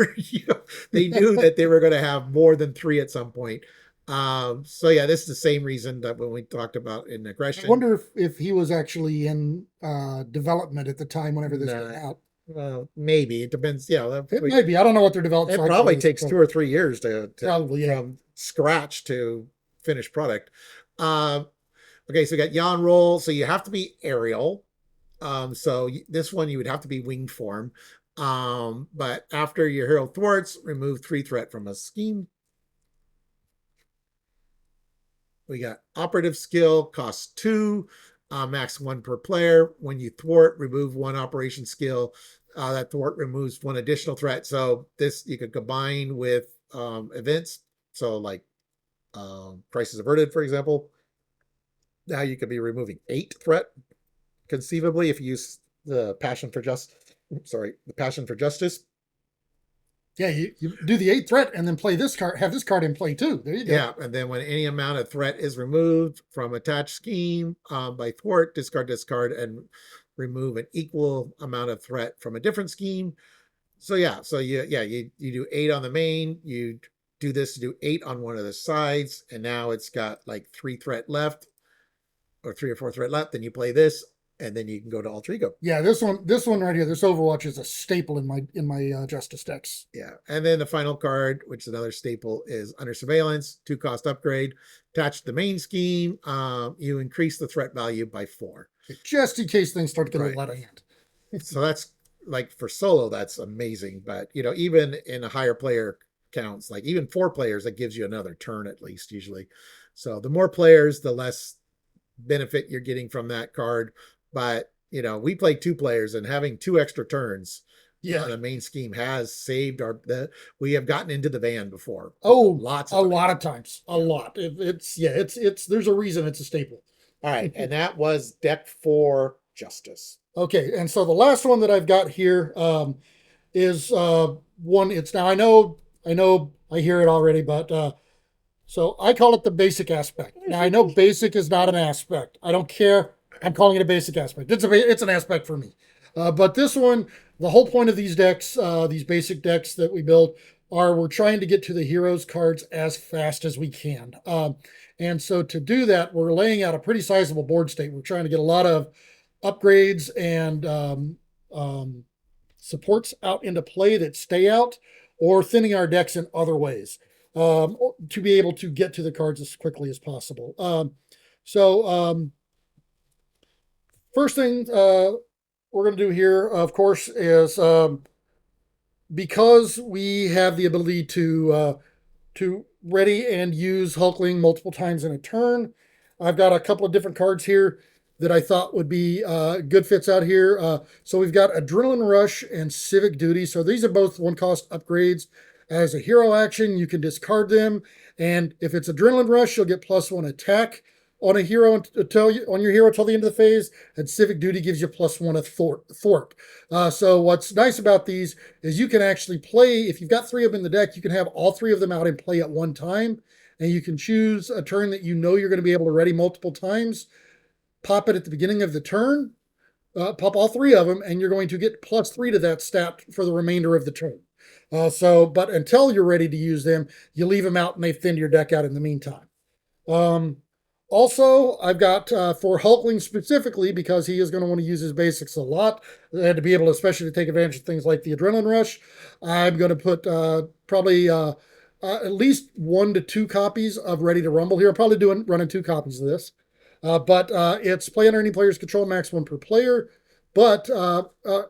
They knew that they were going to have more than 3 at some point. So yeah, this is the same reason that when we talked about in aggression. I wonder if he was actually in development at the time whenever this came out. Well, maybe it depends. Yeah, it might be. I don't know what their development. It probably takes 2 or 3 years to probably from scratch to finished product. Okay, so we got yawn roll. So you have to be aerial. So this one you would have to be winged form. But after your hero thwarts, remove 3 threat from a scheme. We got operative skill, costs 2, max 1 per player. When you thwart, remove 1 operation skill. That thwart removes 1 additional threat. So this you could combine with events. So like Crisis Averted, for example. Now you could be removing 8 threat, conceivably, if you use the passion for justice. Yeah, you do the 8 threat and then play this card, have this card in play too. There you go. Yeah, and then when any amount of threat is removed from attached scheme by thwart, discard this card and remove an equal amount of threat from a different scheme. So yeah, so you do 8 on the main, you do this to do 8 on one of the sides, and now it's got like 3 threat left, or 3 or 4 threat left, then you play this, and then you can go to alter ego. Yeah, this one right here, this Overwatch is a staple in my Justice decks. Yeah, and then the final card, which is another staple, is Under Surveillance, 2-cost upgrade. Attached to the main scheme, you increase the threat value by 4. Just in case things start to get a little out of hand. So that's like for solo, that's amazing. But even in a higher player counts, like even 4 players, that gives you another turn at least usually. So the more players, the less benefit you're getting from that card. But we play 2 players, and having 2 extra turns on a main scheme has saved we have gotten into the van before. Oh, a lot of times. A lot. It's there's a reason it's a staple. All right, and that was deck 4 Justice. Okay, and so the last one that I've got here is one. It's now I know I hear it already, but so I call it the basic aspect. Now I know basic is not an aspect. I don't care. I'm calling it a basic aspect. It's an aspect for me. But this one, the whole point of these decks, these basic decks that we build, we're trying to get to the heroes cards as fast as we can. And so to do that, we're laying out a pretty sizable board state. We're trying to get a lot of upgrades and supports out into play that stay out, or thinning our decks in other ways to be able to get to the cards as quickly as possible. First thing we're going to do here, of course, is because we have the ability to ready and use Hulkling multiple times in a turn, I've got a couple of different cards here that I thought would be good fits out here. So we've got Adrenaline Rush and Civic Duty. So these are both 1-cost upgrades. As a hero action, you can discard them. And if it's Adrenaline Rush, you'll get +1 attack on a hero until the end of the phase, and Civic Duty gives you +1 a thwart. So what's nice about these is you can actually play, if you've got 3 of them in the deck, you can have all 3 of them out in play at one time, and you can choose a turn that you know you're going to be able to ready multiple times. Pop it at the beginning of the turn, pop all three of them, and you're going to get +3 to that stat for the remainder of the turn. But until you're ready to use them, you leave them out and they've thinned your deck out in the meantime. Um, Also, I've got for Hulkling specifically, because he is going to want to use his basics a lot, and to be able to, especially to take advantage of things like the Adrenaline Rush, I'm going to put probably at least 1 to 2 copies of Ready to Rumble here. I'm probably running 2 copies of this. But it's play under any player's control, max 1 per player. But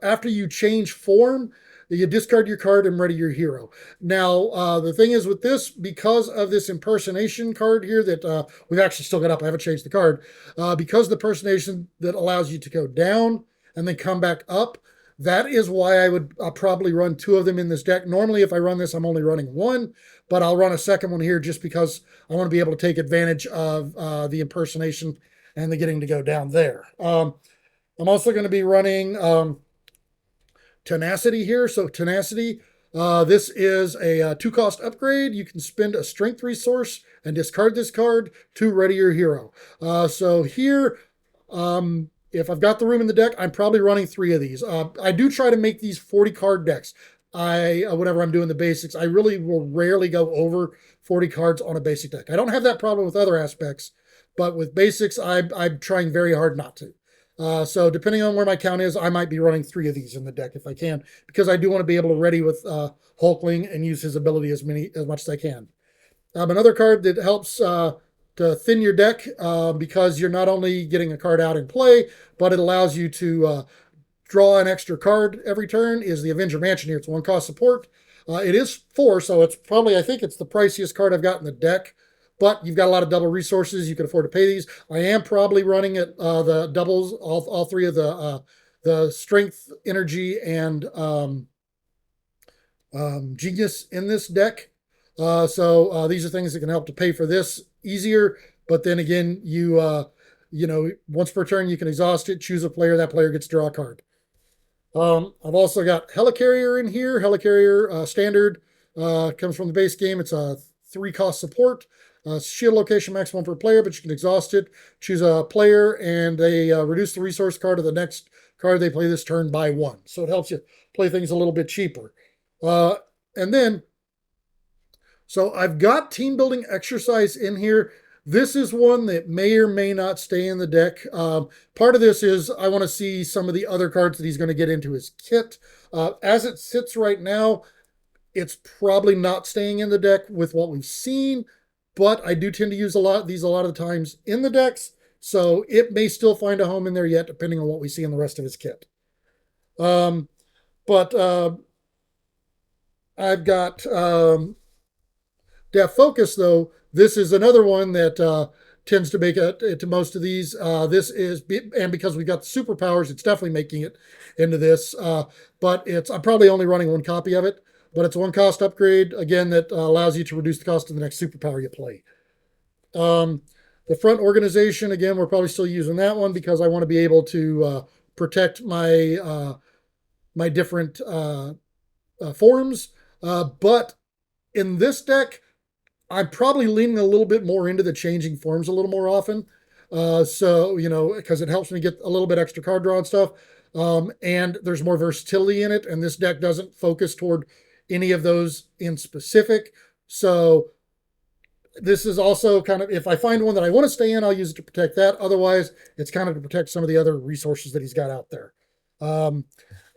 after you change form, you discard your card and ready your hero. Now, the thing is with this, because of this impersonation card here that we've actually still got up, I haven't changed the card, because the impersonation that allows you to go down and then come back up, that is why I would probably run 2 of them in this deck. Normally, if I run this, I'm only running 1, but I'll run a second one here just because I want to be able to take advantage of the impersonation and the getting to go down there. I'm also going to be running Tenacity here. So Tenacity, this is a 2-cost upgrade. You can spend a strength resource and discard this card to ready your hero. So here, if I've got the room in the deck, I'm probably running 3 of these. I do try to make these 40 card decks. Whenever I'm doing the basics, I really will rarely go over 40 cards on a basic deck. I don't have that problem with other aspects, but with basics, I'm trying very hard not to. So depending on where my count is, I might be running 3 of these in the deck if I can, because I do want to be able to ready with Hulkling and use his ability as much as I can. Another card that helps to thin your deck because you're not only getting a card out in play, but it allows you to draw an extra card every turn is the Avenger Mansion here. It's 1-cost support. It is 4, so it's probably, I think it's the priciest card I've got in the deck. But you've got a lot of double resources. You can afford to pay these. I am probably running it the doubles, all 3 of the strength, energy, and genius in this deck. So these are things that can help to pay for this easier. But then again, once per turn you can exhaust it, choose a player. That player gets to draw a card. I've also got Helicarrier in here. Helicarrier standard comes from the base game. It's a 3-cost support. Shield location max 1 per player, but you can exhaust it. Choose a player, and they reduce the resource card of the next card they play this turn by 1. So it helps you play things a little bit cheaper. And then, so I've got team building exercise in here. This is one that may or may not stay in the deck. Part of this is I want to see some of the other cards that he's going to get into his kit. As it sits right now, it's probably not staying in the deck with what we've seen, but I do tend to use a lot of the times in the decks, so it may still find a home in there yet, depending on what we see in the rest of his kit. I've got Depth Focus, though. This is another one that tends to make it to most of these. And because we've got the superpowers, it's definitely making it into this. But I'm probably only running 1 copy of it. But it's a 1-cost upgrade, again, that allows you to reduce the cost of the next superpower you play. The front organization, again, we're probably still using that one because I want to be able to protect my my different forms. But in this deck, I'm probably leaning a little bit more into the changing forms a little more often. Because it helps me get a little bit extra card draw and stuff. And there's more versatility in it, and this deck doesn't focus toward any of those in specific. So this is also kind of, if I find one that I want to stay in, I'll use it to protect that. Otherwise, it's kind of to protect some of the other resources that he's got out there. And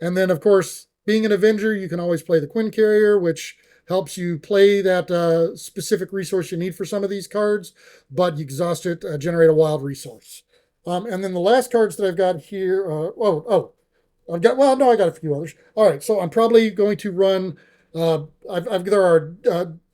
then, of course, being an Avenger, you can always play the Quinn Carrier, which helps you play that specific resource you need for some of these cards, but you exhaust it, generate a wild resource. And then the last cards that I've got here, I got a few others. All right, so I'm probably going to run, there are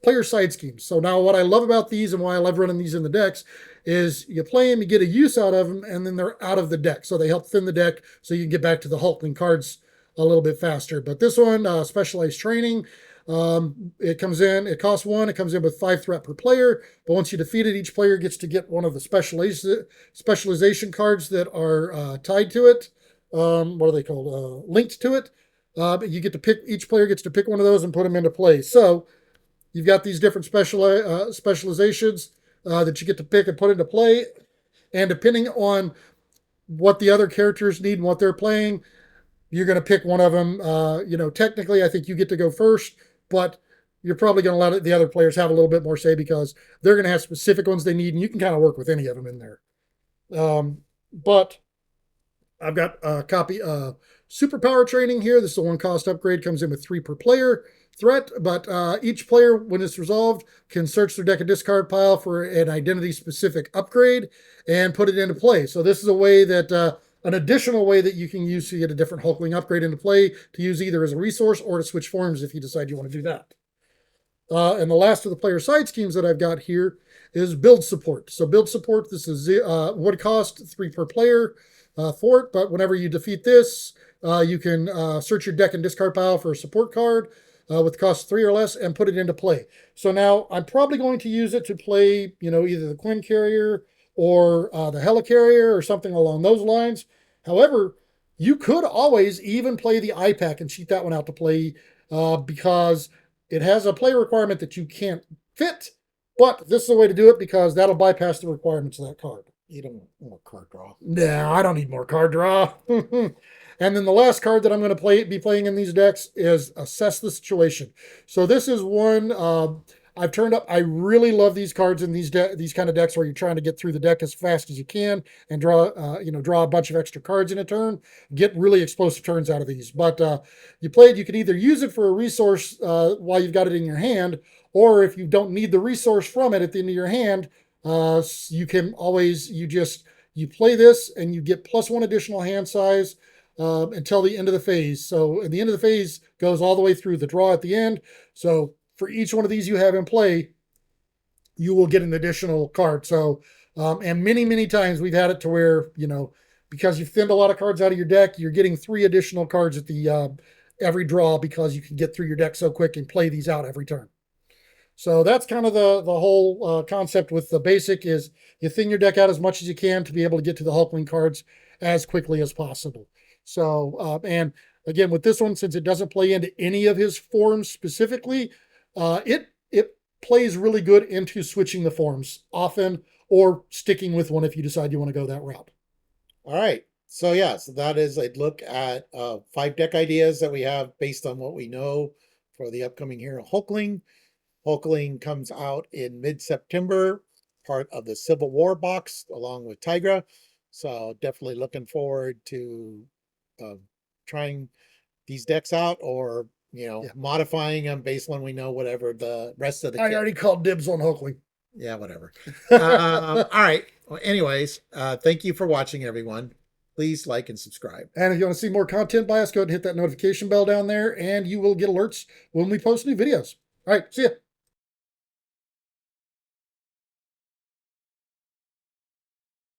player side schemes. So now what I love about these and why I love running these in the decks is you play them, you get a use out of them, and then they're out of the deck. So they help thin the deck so you can get back to the Hulkling cards a little bit faster. But this one, Specialized Training, it comes in, it costs 1, it comes in with 5 threat per player, but once you defeat it, each player gets to get one of the specialization cards that are tied to it. What are they called? Linked to it. But you get to pick, each player gets to pick one of those and put them into play. So You've got these different specializations that you get to pick and put into play. And depending on what the other characters need and what they're playing, you're going to pick one of them. Technically, I think you get to go first, but you're probably going to let the other players have a little bit more say because they're going to have specific ones they need, and you can kind of work with any of them in there. But I've got a copy of Superpower Training here. This is a one cost upgrade, comes in with 3 per player threat, but each player, when it's resolved, can search their deck and discard pile for an identity specific upgrade and put it into play. So this is a way that an additional way that you can use to get a different Hulkling upgrade into play to use either as a resource or to switch forms if you decide you want to do that. And the last of the player side schemes that I've got here is build support. So build support, this is would cost 3 per player for it, but whenever you defeat this, you can search your deck and discard pile for a support card with cost 3 or less and put it into play. So now I'm probably going to use it to play, either the Quinn Carrier or the Helicarrier or something along those lines. However, you could always even play the iPack and cheat that one out to play because it has a play requirement that you can't fit, but this is the way to do it because that'll bypass the requirements of that card. You don't want more card draw. No, I don't need more card draw. And then the last card that I'm going to be playing in these decks is Assess the Situation. So this is one I've turned up. I really love these cards in these kind of decks where you're trying to get through the deck as fast as you can and draw a bunch of extra cards in a turn. Get really explosive turns out of these. But you can either use it for a resource while you've got it in your hand, or if you don't need the resource from it at the end of your hand, you can always you play this and you get +1 additional hand size until the end of the phase. So the end of the phase goes all the way through the draw at the end. So for each one of these you have in play, you will get an additional card. So and many times we've had it to where because you've thinned a lot of cards out of your deck, you're getting 3 additional cards at the every draw because you can get through your deck so quick and play these out every turn. So that's kind of the whole concept with the basic is you thin your deck out as much as you can to be able to get to the Hulkling cards as quickly as possible. So, and again, with this one, since it doesn't play into any of his forms specifically, it plays really good into switching the forms often or sticking with one if you decide you want to go that route. All right. So yeah, so that is a look at 5 deck ideas that we have based on what we know for the upcoming hero Hulkling. Hulkling comes out in mid-September, part of the Civil War box along with Tigra. So definitely looking forward to trying these decks out or modifying them based on we know whatever the rest of the I already called dibs on Hulkling. Yeah, whatever. All right. Well, anyways, thank you for watching, everyone. Please like and subscribe. And if you want to see more content by us, go ahead and hit that notification bell down there, and you will get alerts when we post new videos. All right, see ya.